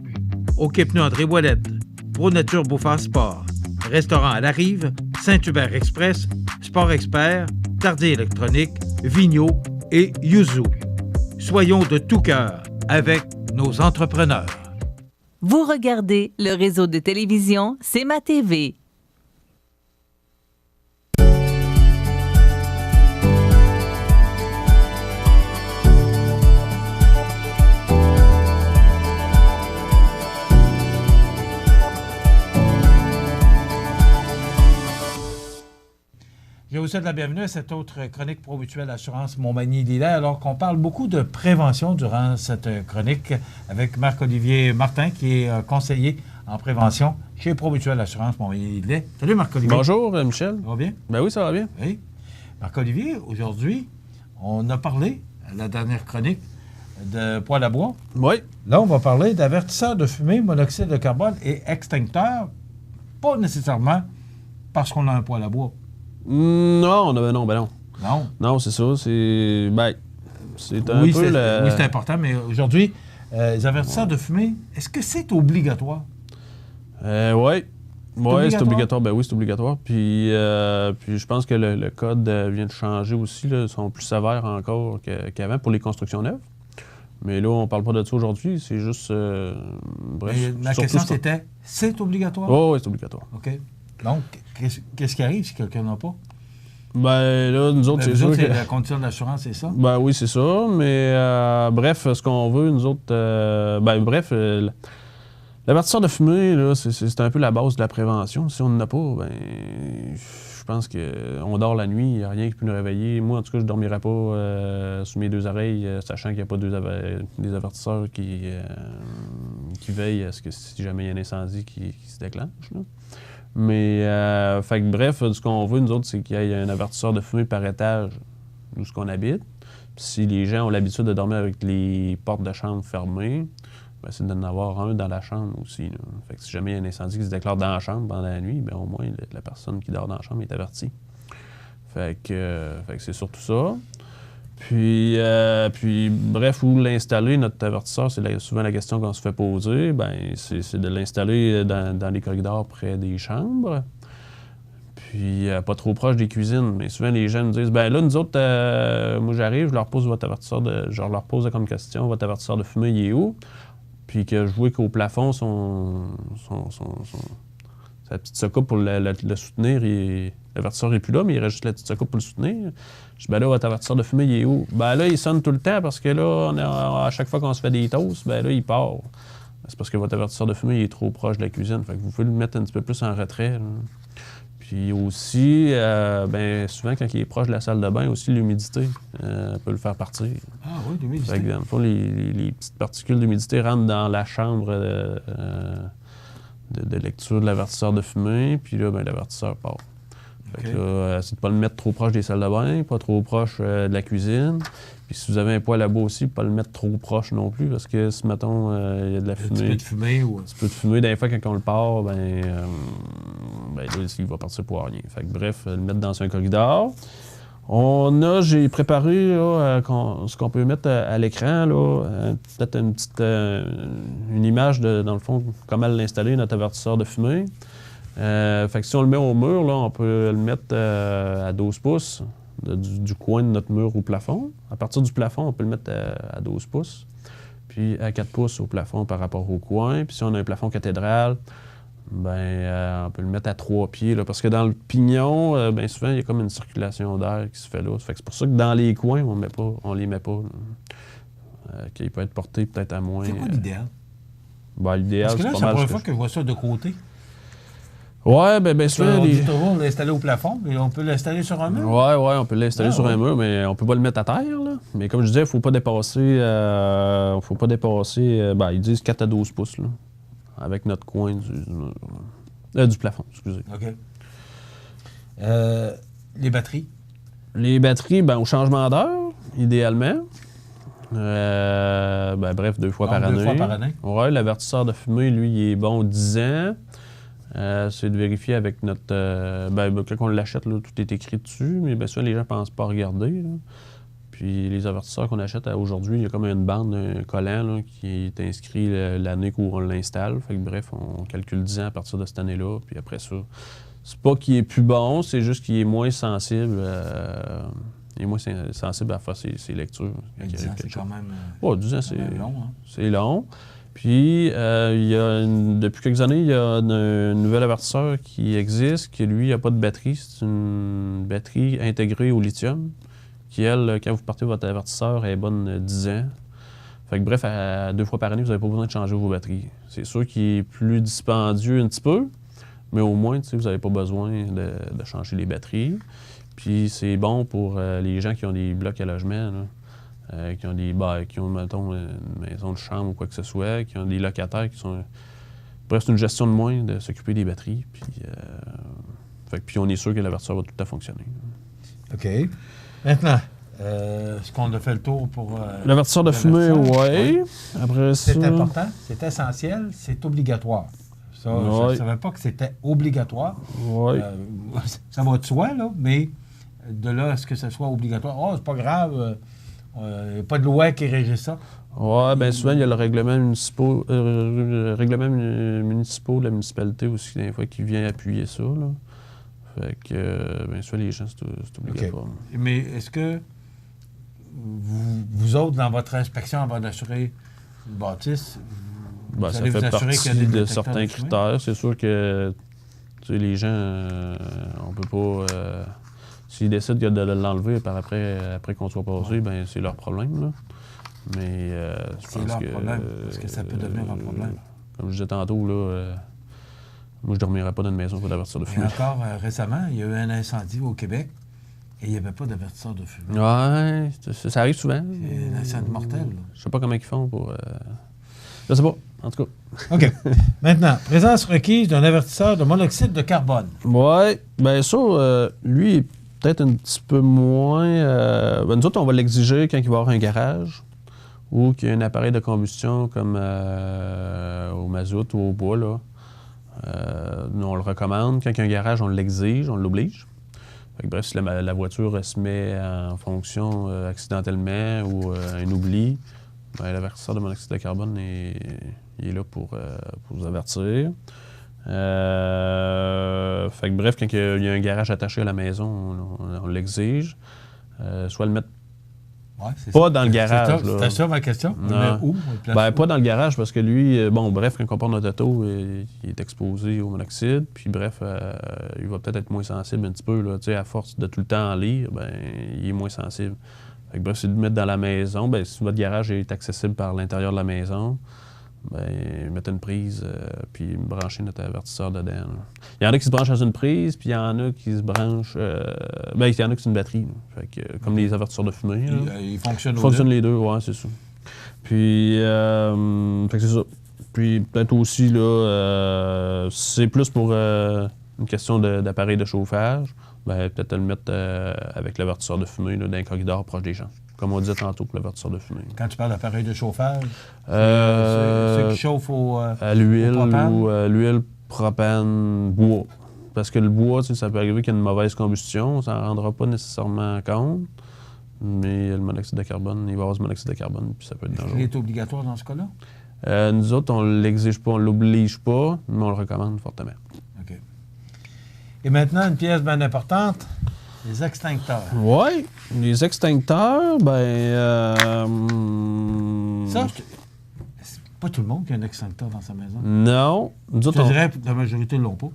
OK Pneus André Ouellette, Pro Nature Beaufort Sport, Restaurant à la Rive, Saint-Hubert Express, Sport Expert, Tardy Électronique, Vigno et Yuzu. Soyons de tout cœur avec nos entrepreneurs. Vous regardez le réseau de télévision C'est ma TV. Je vous souhaite la bienvenue à cette autre chronique Promutuelle Assurance Montmagny-Lillet, alors qu'on parle beaucoup de prévention durant cette chronique avec Marc-Olivier Martin, qui est conseiller en prévention chez Promutuelle Assurance Montmagny-Lillet. Salut Marc-Olivier. Bonjour Michel. Ça va bien? Ben oui, ça va bien. Oui. Marc-Olivier, aujourd'hui, on a parlé, à la dernière chronique, de poêle à bois. Oui. Là, on va parler d'avertisseurs de fumée, monoxyde de carbone et extincteurs, pas nécessairement parce qu'on a un poêle à bois. Non, ben non. Non. Non, c'est ça. C'est un oui, peu oui, c'est important, mais aujourd'hui, Les avertisseurs de fumée, est-ce que c'est obligatoire? Oui. Oui, c'est obligatoire. Ben oui, c'est obligatoire. Puis je pense que le code vient de changer aussi. Là. Ils sont plus sévères encore qu'avant pour les constructions neuves. Mais là, on ne parle pas de ça aujourd'hui. C'est juste... bref. Ma question, c'était, c'est obligatoire? Oui, c'est obligatoire. OK. Donc, qu'est-ce qui arrive si quelqu'un n'a pas? Ben là, nous autres, c'est sûr que... la condition d'assurance, c'est ça? Ben oui, c'est ça. Mais bref, ce qu'on veut, nous autres... l'avertisseur de fumée, là, c'est un peu la base de la prévention. Si on n'en a pas, ben je pense qu'on dort la nuit, il n'y a rien qui peut nous réveiller. Moi, en tout cas, je ne dormirais pas sous mes deux oreilles, sachant qu'il n'y a pas des avertisseurs qui veillent à ce que si jamais il y a un incendie qui se déclenche. Là. Mais, fait que, bref, ce qu'on veut, nous autres, c'est qu'il y ait un avertisseur de fumée par étage où ce qu'on habite. Puis si les gens ont l'habitude de dormir avec les portes de chambre fermées, ben, c'est d'en avoir un dans la chambre aussi. Là. Fait que si jamais il y a un incendie qui se déclare dans la chambre pendant la nuit, ben, au moins, la personne qui dort dans la chambre est avertie. Fait que c'est surtout ça. Puis bref, où l'installer, notre avertisseur, c'est souvent la question qu'on se fait poser. Ben, c'est de l'installer dans les corridors près des chambres. Puis pas trop proche des cuisines. Mais souvent, les gens me disent, ben là, nous autres, moi j'arrive, je leur pose votre avertisseur je leur pose comme question, votre avertisseur de fumée, il est où? Puis que je vois qu'au plafond, sa petite secoupe pour le soutenir, l'avertisseur n'est plus là, mais il reste juste la petite secoupe pour le soutenir. Je dis, ben là, votre avertisseur de fumée, il est où? Ben là, il sonne tout le temps parce que là, à chaque fois qu'on se fait des toasts, ben là, il part. C'est parce que votre avertisseur de fumée, il est trop proche de la cuisine. Fait que vous pouvez le mettre un petit peu plus en retrait. Là. Puis aussi, ben souvent, quand il est proche de la salle de bain, aussi, l'humidité peut le faire partir. Ah oui, l'humidité. Fait que, dans le fond, les petites particules d'humidité rentrent dans la chambre de lecture de l'avertisseur de fumée, puis là, ben, l'avertisseur part. Fait que là, c'est de ne pas le mettre trop proche des salles de bain, pas trop proche de la cuisine. Puis si vous avez un poêle à bois aussi, pas le mettre trop proche non plus, parce que si, mettons, il y a de la fumée... Un petit peu de fumée ou... Un petit peu de fumée, des fois, quand on le part, ben là, il va partir pour rien. Fait que bref, le mettre dans un corridor. J'ai préparé là, ce qu'on peut mettre à l'écran, là, peut-être une image de, dans le fond, comment l'installer, notre avertisseur de fumée. Fait que si on le met au mur, là, on peut le mettre à 12 pouces du coin de notre mur au plafond. À partir du plafond, on peut le mettre à 12 pouces. Puis à 4 pouces au plafond par rapport au coin. Puis si on a un plafond cathédral, ben on peut le mettre à 3 pieds. Là, parce que dans le pignon, ben souvent, il y a comme une circulation d'air qui se fait là. Fait que c'est pour ça que dans les coins, on les met pas. Qu'il peut être porté peut-être à moins. C'est quoi l'idéal? L'idéal, parce que là, c'est la première fois que je vois ça de côté. Ouais, ben souvent... On dit toujours l'installer au plafond, mais on peut l'installer sur un mur? Ouais, on peut l'installer sur un mur, mais on peut pas le mettre à terre, là. Mais comme je disais, il faut pas dépasser... ils disent 4 à 12 pouces, là, avec notre coin du plafond, excusez. OK. Les batteries? Les batteries, ben au changement d'heure, idéalement. Bref, 2 fois par année. 2 fois par année? Ouais, l'avertisseur de fumée, lui, il est bon 10 ans. C'est de vérifier avec notre... quand on l'achète, là, tout est écrit dessus, mais bien sûr, les gens ne pensent pas regarder. Là. Puis les avertisseurs qu'on achète aujourd'hui, il y a comme une bande, un collant là, qui est inscrit l'année où on l'installe. Fait que bref, on calcule 10 ans à partir de cette année-là. Puis après ça, c'est pas qu'il est plus bon, c'est juste qu'il est moins sensible. Il est moins sensible à faire ses lectures. 10 ans, c'est quand même... 10 ans, c'est long. Hein? C'est long. Puis, depuis quelques années, il y a un nouvel avertisseur qui existe, qui, lui, n'a pas de batterie. C'est une batterie intégrée au lithium, qui, elle, quand vous partez votre avertisseur, elle est bonne 10 ans. Fait que bref, 2 fois par année, vous n'avez pas besoin de changer vos batteries. C'est sûr qu'il est plus dispendieux un petit peu, mais au moins, vous n'avez pas besoin de changer les batteries. Puis, c'est bon pour les gens qui ont des blocs à logement, là. Qui ont, mettons, une maison de chambre ou quoi que ce soit, qui ont des locataires qui sont... Bref, c'est une gestion de moins de s'occuper des batteries. Puis on est sûr que l'avertisseur va tout à fonctionner. OK. Maintenant, est-ce qu'on a fait le tour pour... l'avertisseur de fumée, oui. Après ça... C'est important, c'est essentiel, c'est obligatoire. Ça, je ne savais pas que c'était obligatoire. Oui. Ça va de soi, là, mais de là à ce que ce soit obligatoire, c'est pas grave... Il n'y a pas de loi qui régit ça. Oui, bien souvent, il y a le règlement municipal de la municipalité aussi, des fois, qui vient appuyer ça. Là. Fait que, bien souvent, les gens, c'est obligatoire. Okay. Mais est-ce que vous autres, dans votre inspection avant d'assurer une bâtisse, ben, ça fait partie de certains critères. C'est sûr que les gens, on peut pas... s'ils décident de l'enlever après qu'on soit passé, ben c'est leur problème. Là. Mais je pense leur problème. Est-ce que ça peut devenir un problème? Comme je disais tantôt, là, moi, je dormirais pas dans une maison pour d'avertisseur de fumée. Et encore récemment, il y a eu un incendie au Québec et il n'y avait pas d'avertisseur de fumée. Ouais, ça arrive souvent. C'est un incendie mortel. Là. Je sais pas comment ils font pour... Je sais pas, en tout cas. OK. Maintenant, présence requise d'un avertisseur de monoxyde de carbone. Oui, bien ça, lui, peut-être un petit peu moins... nous autres, on va l'exiger quand il va y avoir un garage ou qu'il y a un appareil de combustion comme au mazout ou au bois, là. Nous, on le recommande. Quand il y a un garage, on l'exige, on l'oblige. Bref, si la voiture se met en fonction accidentellement ou un oubli, ben, l'avertisseur de monoxyde de carbone il est là pour vous avertir. Fait que bref, quand il y a un garage attaché à la maison, on l'exige. Soit le mettre pas dans le garage. C'était ça ma question? Non. Où? Ben, pas dans le garage parce que lui, bon, bref, quand on part notre auto, il est exposé au monoxyde. Puis bref, il va peut-être être moins sensible un petit peu. Là, à force de tout le temps en lire, ben, il est moins sensible. Fait que bref, c'est de mettre dans la maison. Ben, si votre garage est accessible par l'intérieur de la maison, ben, mettre une prise puis brancher notre avertisseur dedans. Là. Il y en a qui se branchent dans une prise, puis il y en a qui se branchent... ben, il y en a qui c'est une batterie. Là. Fait que, comme les avertisseurs de fumée. Ils fonctionnent les deux, oui, c'est ça. Puis, fait que c'est ça. Puis peut-être aussi, là, c'est plus pour une question d'appareil de chauffage, ben, peut-être le mettre avec l'avertisseur de fumée là, dans un corridor proche des gens. Comme on disait tantôt pour l'avertisseur de fumée. Quand tu parles d'appareil de chauffage, c'est qui chauffe à l'huile ou l'huile, propane, bois. Parce que le bois, ça peut arriver qu'il y ait une mauvaise combustion, ça n'en rendra pas nécessairement compte. Mais le monoxyde de carbone, il va y avoir du monoxyde de carbone, puis ça peut être dangereux. Il est obligatoire dans ce cas-là? Nous autres, on ne l'exige pas, on ne l'oblige pas, mais on le recommande fortement. OK. Et maintenant, une pièce bien importante, les extincteurs. Oui, les extincteurs, ben... Ça, c'est pas tout le monde qui a un extincteur dans sa maison. Non. Nous autres, je dirais que la majorité ne l'ont pas.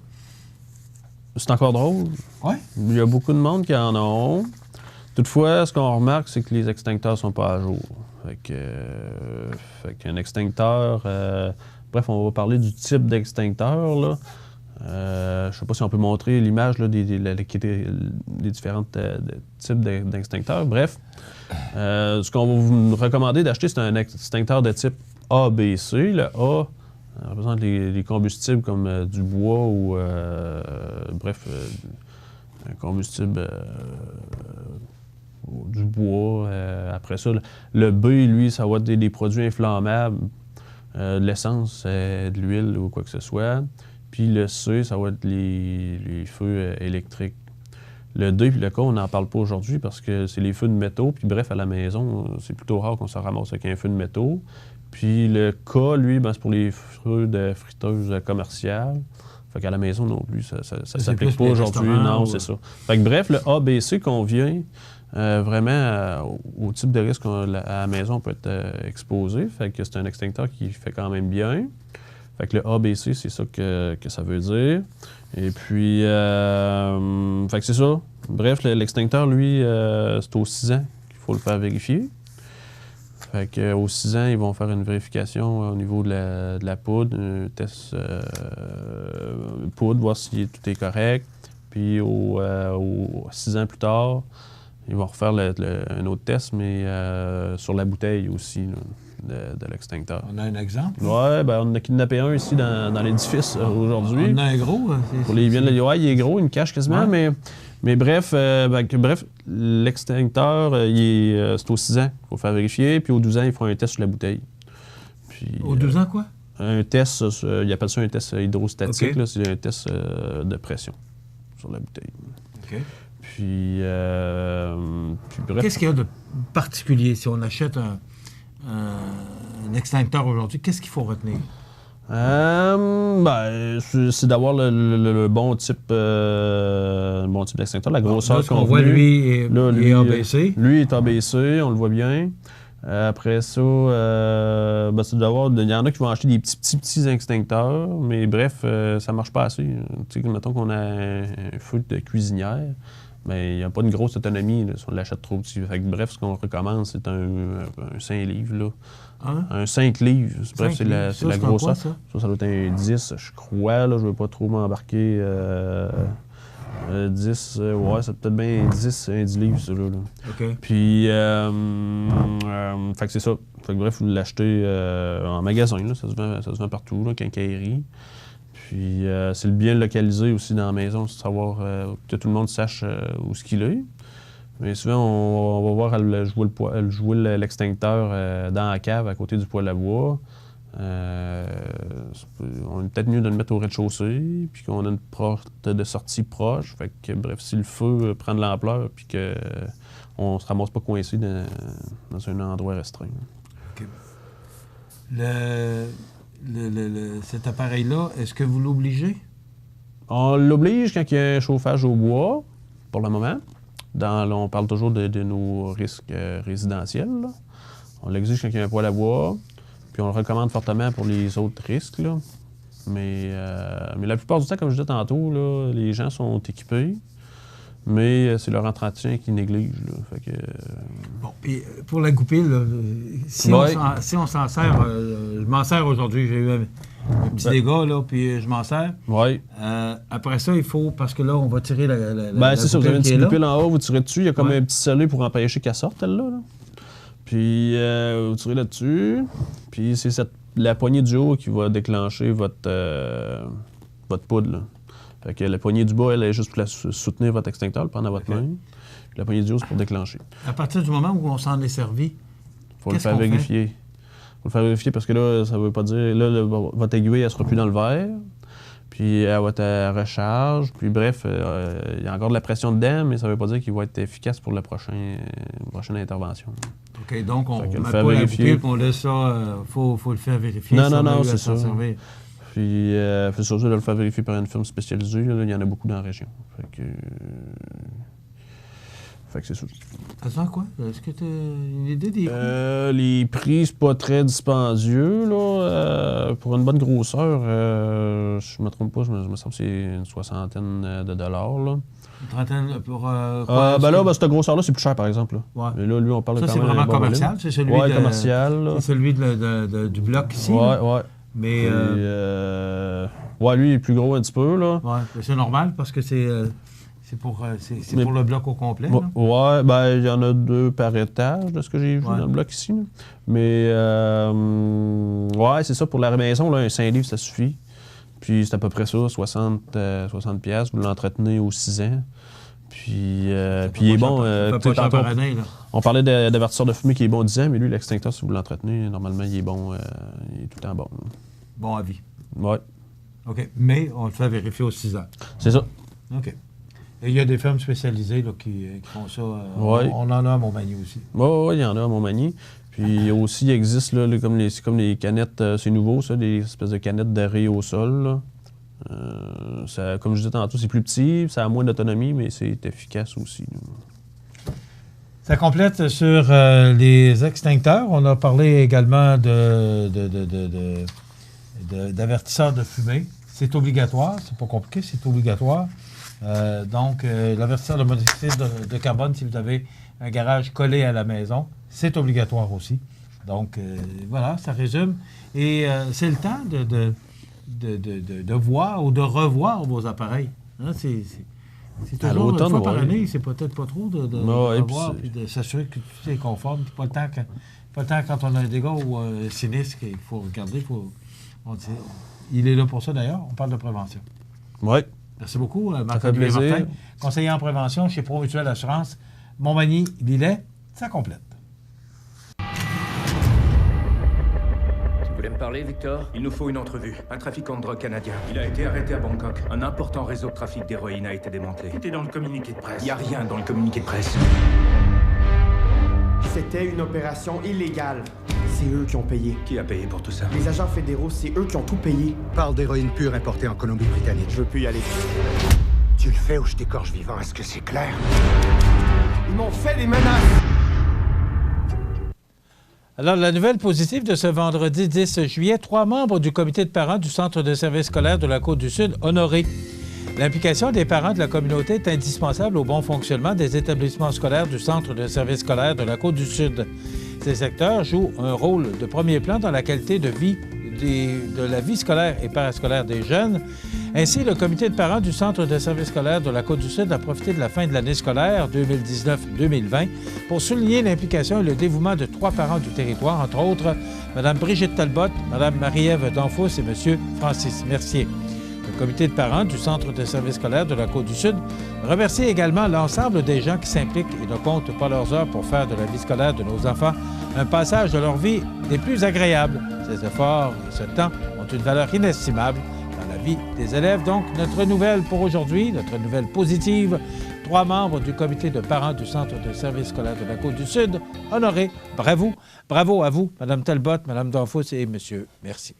C'est encore drôle. Oui. Il y a beaucoup de monde qui en ont. Toutefois, ce qu'on remarque, c'est que les extincteurs ne sont pas à jour. Fait qu'un extincteur... bref, on va parler du type d'extincteur, là. Je ne sais pas si on peut montrer l'image là, des différents types d'extincteurs. Bref, ce qu'on va vous recommander d'acheter, c'est un extincteur de type ABC. Le A représente les combustibles comme du bois ou, bref, un combustible du bois. Après ça, le B, lui, ça va être des produits inflammables, de l'essence, de l'huile ou quoi que ce soit. Puis le C, ça va être les feux électriques. Le D puis le K, on n'en parle pas aujourd'hui parce que c'est les feux de métaux. Puis bref, à la maison, c'est plutôt rare qu'on se ramasse avec un feu de métaux. Puis le K, lui, ben, c'est pour les feux de friteuse commerciale. Fait qu'à la maison non plus, ça s'applique pas aujourd'hui. Non, c'est ça. Fait que bref, le ABC convient vraiment au type de risque à la maison peut être exposé. Fait que c'est un extincteur qui fait quand même bien. Fait que le ABC, c'est ça que ça veut dire. Et puis, fait que c'est ça. Bref, l'extincteur, lui, c'est aux 6 ans qu'il faut le faire vérifier. Fait qu'aux 6 ans, ils vont faire une vérification au niveau de la poudre, un test poudre, voir si tout est correct. Puis, 6 ans plus tard, ils vont refaire un autre test, mais sur la bouteille aussi, là, de l'extincteur. On a un exemple? Oui, ben on a kidnappé un ici dans l'édifice aujourd'hui. On a un gros? Pour les il est gros, il me cache quasiment, ouais. mais bref, l'extincteur, c'est aux 6 ans qu'il faut faire vérifier, puis aux 12 ans, ils font un test sur la bouteille. Puis, aux 12 ans, quoi? Un test, ils appellent ça un test hydrostatique, okay. Là, c'est un test de pression sur la bouteille. OK. Puis bref. Qu'est-ce qu'il y a de particulier si on achète un extincteur aujourd'hui, qu'est-ce qu'il faut retenir? C'est d'avoir le bon type d'extincteur, la grosseur qu'on voit, lui est abaissé. Lui est abaissé, on le voit bien. Après ça, c'est d'avoir. Il y en a qui vont acheter des petits extincteurs, mais bref, ça marche pas assez. Tu sais, mettons qu'on a un feu de cuisinière, mais il n'y a pas une grosse autonomie là, si on l'achète trop petit. Fait que, bref, ce qu'on recommande, c'est un 5 livres. Là. Hein? Un 5 livres. Bref, c'est la grosseur. Ça doit être un 10, je crois. Là, je ne veux pas trop m'embarquer. 10, ouais, c'est peut-être bien 10 livres, ça, là. OK. Puis, fait que c'est ça. Fait que bref, vous l'achetez en magasin, là. Ça se vend partout, là, quincaillerie. Puis, c'est le bien localisé aussi dans la maison, c'est de savoir que tout le monde sache où ce qu'il est. Mais souvent, on va voir elle jouer l'extincteur dans la cave à côté du poêle à bois. On est peut-être mieux de le mettre au rez-de-chaussée, puis qu'on a une porte de sortie proche. Fait que, bref, si le feu prend de l'ampleur, puis qu'on ne se ramasse pas coincé dans un endroit restreint. OK. Cet appareil-là, est-ce que vous l'obligez? On l'oblige quand il y a un chauffage au bois, pour le moment. On parle toujours de nos risques résidentiels. Là. On l'exige quand il y a un poêle à bois. Puis on le recommande fortement pour les autres risques. Là. Mais la plupart du temps, comme je disais tantôt, là, les gens sont équipés, mais c'est leur entretien qu'ils négligent. Là. Fait que, Bon, puis pour la goupille, là, si on s'en sert, je m'en sers aujourd'hui, j'ai eu un petit dégât, là, puis je m'en sers. Oui. Après ça, il faut, parce que là, on va tirer la c'est ça, vous avez une petite goupille en haut, vous tirez dessus, il y a comme un petit scellé pour empêcher qu'elle sorte, elle-là. Là. Puis, vous tirez là-dessus, puis c'est la poignée du haut qui va déclencher votre poudre. Là. Fait que la poignée du bas, elle est juste pour soutenir votre extincteur, le prendre à votre main. Puis la poignée du haut, c'est pour déclencher. À partir du moment où on s'en est servi, il faut le faire vérifier. Il faut le faire vérifier parce que là, ça ne veut pas dire... Là, votre aiguille, elle ne sera plus dans le verre. Puis elle va être à recharge. Puis bref, il y a encore de la pression dedans, mais ça ne veut pas dire qu'il va être efficace pour la prochaine intervention. OK, donc on ne met pas la goupille, on laisse ça... faut le faire vérifier. Non, c'est ça. Puis c'est sûr de le faire vérifier par une firme spécialisée. Là, il y en a beaucoup dans la région. Fait que c'est ça. Ça sent quoi? Est-ce que tu as une idée des prix? Les prix, c'est pas très dispendieux. Là. Pour une bonne grosseur, je ne me trompe pas, je me semble que c'est une soixantaine de dollars. Là. Une trentaine pour quoi? Cette grosseur-là, c'est plus cher, par exemple. Là. Ouais. Mais là, lui, on parle ça, quand c'est même vraiment commercial? C'est celui commercial. C'est celui du bloc ici? Oui. Mais... lui, il est plus gros un petit peu. Là. Oui, c'est normal parce que c'est pour le bloc au complet. Oui, il y en a 2 par étage de ce que j'ai vu dans le bloc ici. Là. Mais, c'est ça. Pour la maison, là, un 5 livres, ça suffit. Puis c'est à peu près ça, 60$. Vous l'entretenez aux 6 ans. Puis il est bon. On parlait d'avertisseur de fumée qui est bon 10 ans, mais lui, l'extincteur, si vous l'entretenez, normalement, il est bon. Il est tout le temps bon. Bon à vie. Oui. OK. Mais on le fait vérifier aux 6 ans. C'est ça. OK. Et il y a des firmes spécialisées là, qui font ça. On en a à Montmagny aussi. Oui, il y en a à Montmagny. Puis aussi, il existe là, comme les canettes, c'est nouveau, ça, des espèces de canettes d'arrêt au sol. Là. Ça, comme je disais tantôt, c'est plus petit, ça a moins d'autonomie, mais c'est efficace aussi. Là. Ça complète sur les extincteurs. On a parlé également d'avertisseurs de fumée. C'est obligatoire, c'est pas compliqué, c'est obligatoire. Donc, l'avertisseur de monoxyde de carbone, si vous avez un garage collé à la maison, c'est obligatoire aussi. Donc, voilà, ça résume. Et c'est le temps de voir ou de revoir vos appareils. Hein, c'est toujours une fois par année, c'est peut-être pas trop de revoir et de s'assurer que tout est conforme. Pas le temps quand on a un dégât ou un sinistre qu'il faut regarder. Il est là pour ça, d'ailleurs. On parle de prévention. Oui. Merci beaucoup, Marc-Olivier Martin, conseiller en prévention chez Promutuelle Assurance. Montmagny-Lillet, ça complète. Tu voulais me parler, Victor? Il nous faut une entrevue. Un trafiquant de drogue canadien. Il a été arrêté à Bangkok. Un important réseau de trafic d'héroïne a été démantelé. C'était dans le communiqué de presse. Il n'y a rien dans le communiqué de presse. C'était une opération illégale. C'est eux qui ont payé. Qui a payé pour tout ça? Les agents fédéraux, c'est eux qui ont tout payé. Parle d'héroïne pure importée en Colombie-Britannique. Je veux plus y aller. Tu le fais ou je t'écorche vivant, est-ce que c'est clair? Ils m'ont fait des menaces! Alors, la nouvelle positive de ce vendredi 10 juillet, 3 membres du comité de parents du Centre de services scolaires de la Côte-du-Sud honorés. L'implication des parents de la communauté est indispensable au bon fonctionnement des établissements scolaires du Centre de services scolaires de la Côte-du-Sud. Ces secteurs jouent un rôle de premier plan dans la qualité de vie de la vie scolaire et parascolaire des jeunes. Ainsi, le comité de parents du Centre de services scolaires de la Côte-du-Sud a profité de la fin de l'année scolaire 2019-2020 pour souligner l'implication et le dévouement de 3 parents du territoire, entre autres Mme Brigitte Talbot, Mme Marie-Ève Danfous et M. Francis Mercier. Le comité de parents du Centre de services scolaires de la Côte-du-Sud remercie également l'ensemble des gens qui s'impliquent et ne comptent pas leurs heures pour faire de la vie scolaire de nos enfants un passage de leur vie des plus agréables. Ces efforts et ce temps ont une valeur inestimable dans la vie des élèves. Donc, notre nouvelle pour aujourd'hui, notre nouvelle positive, 3 membres du comité de parents du Centre de services scolaires de la Côte-du-Sud honorés. Bravo. Bravo à vous, Mme Talbot, Mme Danfous et M. Mercier.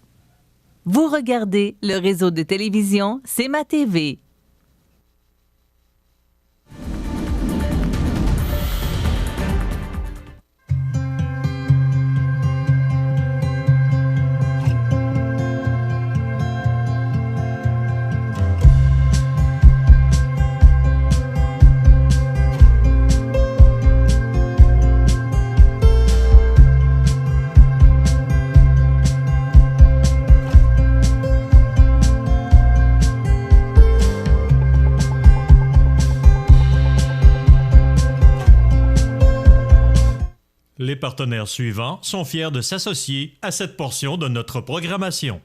Vous regardez le réseau de télévision C'est ma TV. Les partenaires suivants sont fiers de s'associer à cette portion de notre programmation.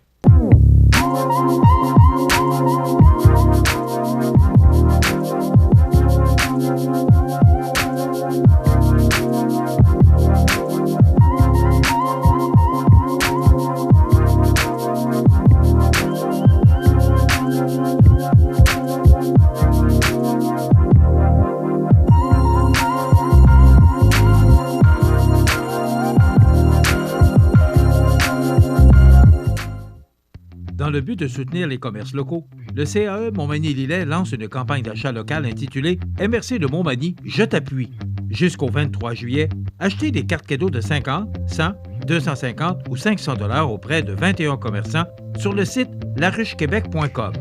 Dans le but de soutenir les commerces locaux, le CAE Montmagny-Lillet lance une campagne d'achat local intitulée « MRC de Montmagny, je t'appuie ». Jusqu'au 23 juillet, achetez des cartes cadeaux de 50, 100, 250 ou 500 $ auprès de 21 commerçants sur le site laruchequebec.com.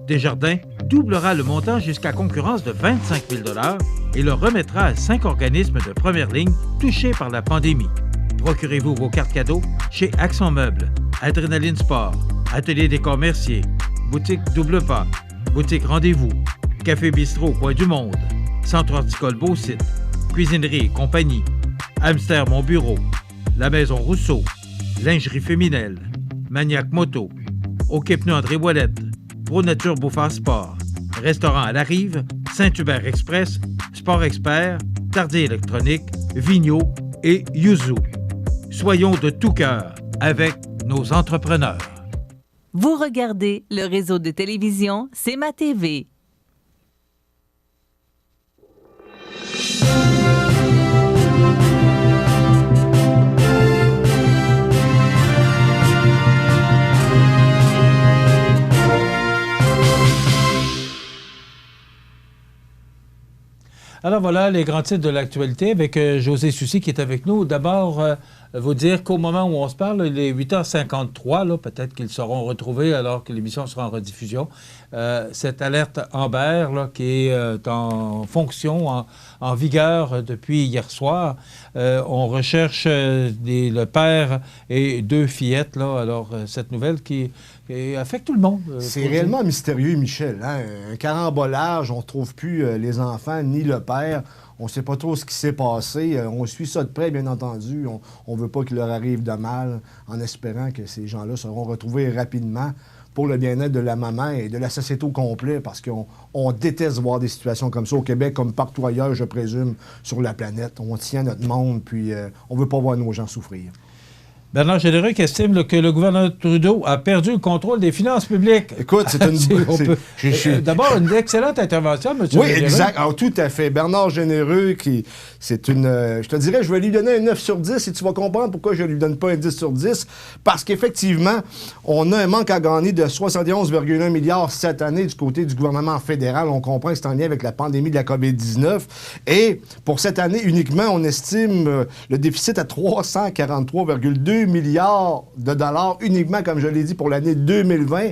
Desjardins doublera le montant jusqu'à concurrence de 25 000 $ et le remettra à 5 organismes de première ligne touchés par la pandémie. Procurez-vous vos cartes cadeaux chez Accent Meubles, Adrénaline Sport, Atelier Décor Mercier, Boutique Double Pas, Boutique Rendez-vous, Café Bistrot Coin du Monde, Centre Horticole Beau-Site, Cuisinerie et Compagnie, Hamster Mon Bureau, La Maison Rousseau, Lingerie Féminelle, Maniac Moto, OK Pneus André Ouellette, Pro Nature Beaufort Sport, Restaurant à la Rive, Saint-Hubert Express, Sport Expert, Tardier Électronique, Vigno et Yuzu. Soyons de tout cœur avec nos entrepreneurs. Vous regardez le réseau de télévision C'est ma TV. Alors voilà les grands titres de l'actualité avec José Soucy qui est avec nous. D'abord, vous dire qu'au moment où on se parle, il est 8h53, là, peut-être qu'ils seront retrouvés alors que l'émission sera en rediffusion. Cette alerte Amber là, qui est en fonction, en vigueur depuis hier soir. On recherche le père et 2 fillettes. Là, alors, cette nouvelle qui affecte tout le monde. C'est réellement mystérieux, Michel. Hein? Un carambolage, on ne retrouve plus les enfants ni le père. On ne sait pas trop ce qui s'est passé. On suit ça de près, bien entendu. On ne veut pas qu'il leur arrive de mal, en espérant que ces gens-là seront retrouvés rapidement pour le bien-être de la maman et de la société au complet, parce qu'on déteste voir des situations comme ça au Québec, comme partout ailleurs, je présume, sur la planète. On tient notre monde, puis on ne veut pas voir nos gens souffrir. Bernard Généreux qui estime là, que le gouvernement Trudeau a perdu le contrôle des finances publiques. Écoute, c'est une... D'abord, une excellente intervention, M. Oui, Généreux. exact. Alors, tout à fait. Bernard Généreux, c'est une... je te dirais, je vais lui donner un 9 sur 10 et tu vas comprendre pourquoi je ne lui donne pas un 10 sur 10. Parce qu'effectivement, on a un manque à gagner de 71,1 milliards cette année du côté du gouvernement fédéral. On comprend que c'est en lien avec la pandémie de la COVID-19. Et pour cette année uniquement, on estime le déficit à 343,2 milliards de dollars uniquement, comme je l'ai dit, pour l'année 2020.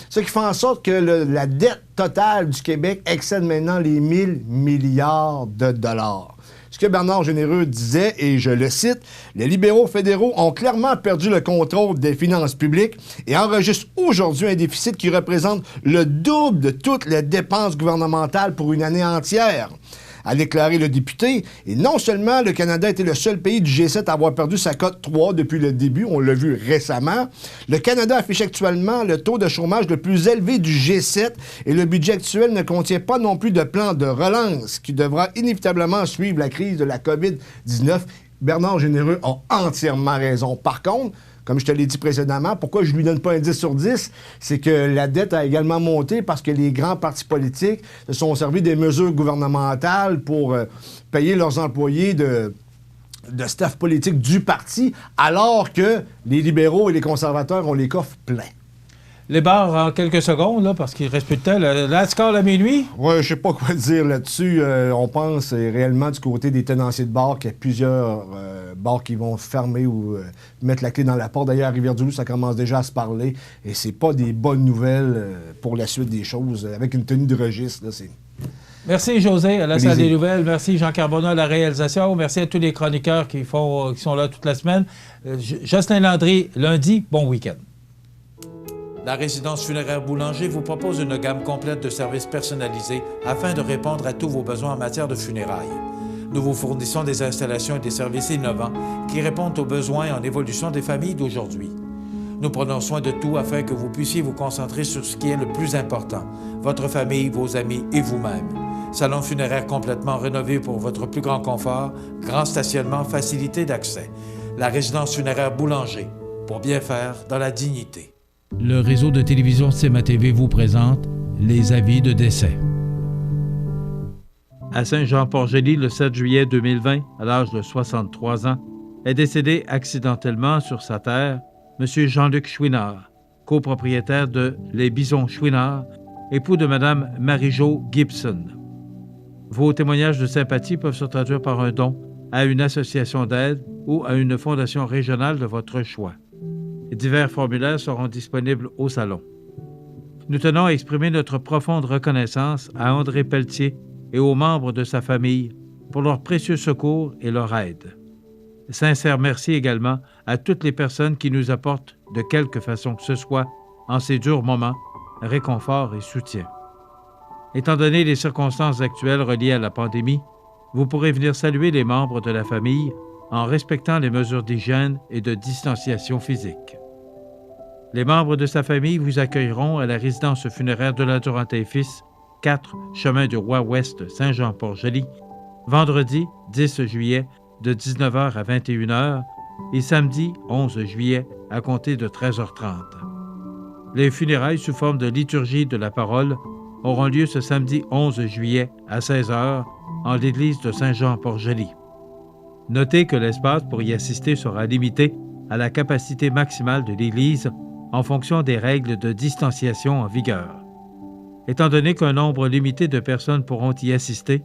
Ce qui fait en sorte que la dette totale du Québec excède maintenant les 1000 milliards de dollars. Ce que Bernard Généreux disait, et je le cite, « Les libéraux fédéraux ont clairement perdu le contrôle des finances publiques et enregistrent aujourd'hui un déficit qui représente le double de toutes les dépenses gouvernementales pour une année entière. » A déclaré le député. Et non seulement le Canada était le seul pays du G7 à avoir perdu sa cote 3 depuis le début, on l'a vu récemment, le Canada affiche actuellement le taux de chômage le plus élevé du G7 et le budget actuel ne contient pas non plus de plan de relance qui devra inévitablement suivre la crise de la COVID-19. Bernard Généreux a entièrement raison. Par contre, comme je te l'ai dit précédemment, pourquoi je ne lui donne pas un 10 sur 10? C'est que la dette a également monté parce que les grands partis politiques se sont servis des mesures gouvernementales pour payer leurs employés de staff politique du parti, alors que les libéraux et les conservateurs ont les coffres pleins. Les bars en quelques secondes, là, parce qu'il reste plus de temps. Là, score à minuit? Oui, je sais pas quoi dire là-dessus. On pense réellement du côté des tenanciers de bars qu'il y a plusieurs bars qui vont fermer ou mettre la clé dans la porte. D'ailleurs, à Rivière-du-Loup, ça commence déjà à se parler. Et c'est pas des bonnes nouvelles pour la suite des choses. Avec une tenue de registre, là, c'est... Merci, José, à la salle des nouvelles. Merci, Jean Carbonneau, à la réalisation. Merci à tous les chroniqueurs qui sont là toute la semaine. Jocelyn Landry, lundi, bon week-end. La résidence funéraire Boulanger vous propose une gamme complète de services personnalisés afin de répondre à tous vos besoins en matière de funérailles. Nous vous fournissons des installations et des services innovants qui répondent aux besoins en évolution des familles d'aujourd'hui. Nous prenons soin de tout afin que vous puissiez vous concentrer sur ce qui est le plus important, votre famille, vos amis et vous-même. Salon funéraire complètement rénové pour votre plus grand confort, grand stationnement, facilité d'accès. La résidence funéraire Boulanger, pour bien faire dans la dignité. Le réseau de télévision CMA-TV vous présente les avis de décès. À Saint-Jean-Port-Joli, le 7 juillet 2020, à l'âge de 63 ans, est décédé accidentellement sur sa terre M. Jean-Luc Chouinard, copropriétaire de Les Bisons Chouinard, époux de Mme Marie-Jo Gibson. Vos témoignages de sympathie peuvent se traduire par un don à une association d'aide ou à une fondation régionale de votre choix. Divers formulaires seront disponibles au salon. Nous tenons à exprimer notre profonde reconnaissance à André Pelletier et aux membres de sa famille pour leur précieux secours et leur aide. Sincère merci également à toutes les personnes qui nous apportent, de quelque façon que ce soit, en ces durs moments, réconfort et soutien. Étant donné les circonstances actuelles reliées à la pandémie, vous pourrez venir saluer les membres de la famille en respectant les mesures d'hygiène et de distanciation physique. Les membres de sa famille vous accueilleront à la résidence funéraire de la Durantin et Fils, 4 chemin du Roi-Ouest, Saint-Jean-Port-Joli, vendredi 10 juillet de 19h à 21h et samedi 11 juillet à compter de 13h30. Les funérailles sous forme de liturgie de la parole auront lieu ce samedi 11 juillet à 16h en l'église de Saint-Jean-Port-Joli. Notez que l'espace pour y assister sera limité à la capacité maximale de l'église en fonction des règles de distanciation en vigueur. Étant donné qu'un nombre limité de personnes pourront y assister,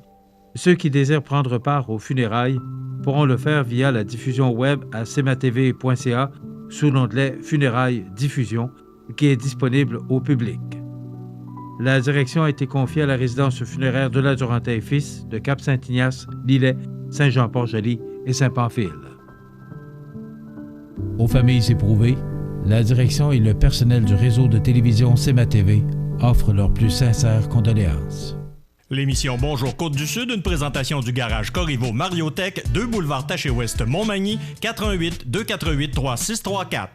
ceux qui désirent prendre part aux funérailles pourront le faire via la diffusion web à cmatv.ca sous l'onglet « Funérailles Diffusion » qui est disponible au public. La direction a été confiée à la résidence funéraire de la Durantin et Fils de Cap-Saint-Ignace, Lillet, Saint-Jean-Port-Joli et Saint-Pamphile. Aux familles éprouvées, la direction et le personnel du réseau de télévision CMA-TV offrent leurs plus sincères condoléances. L'émission Bonjour Côte-du-Sud, une présentation du garage Corriveau Mariotech, 2 boulevard Taché-Ouest Montmagny, 418 248 3634.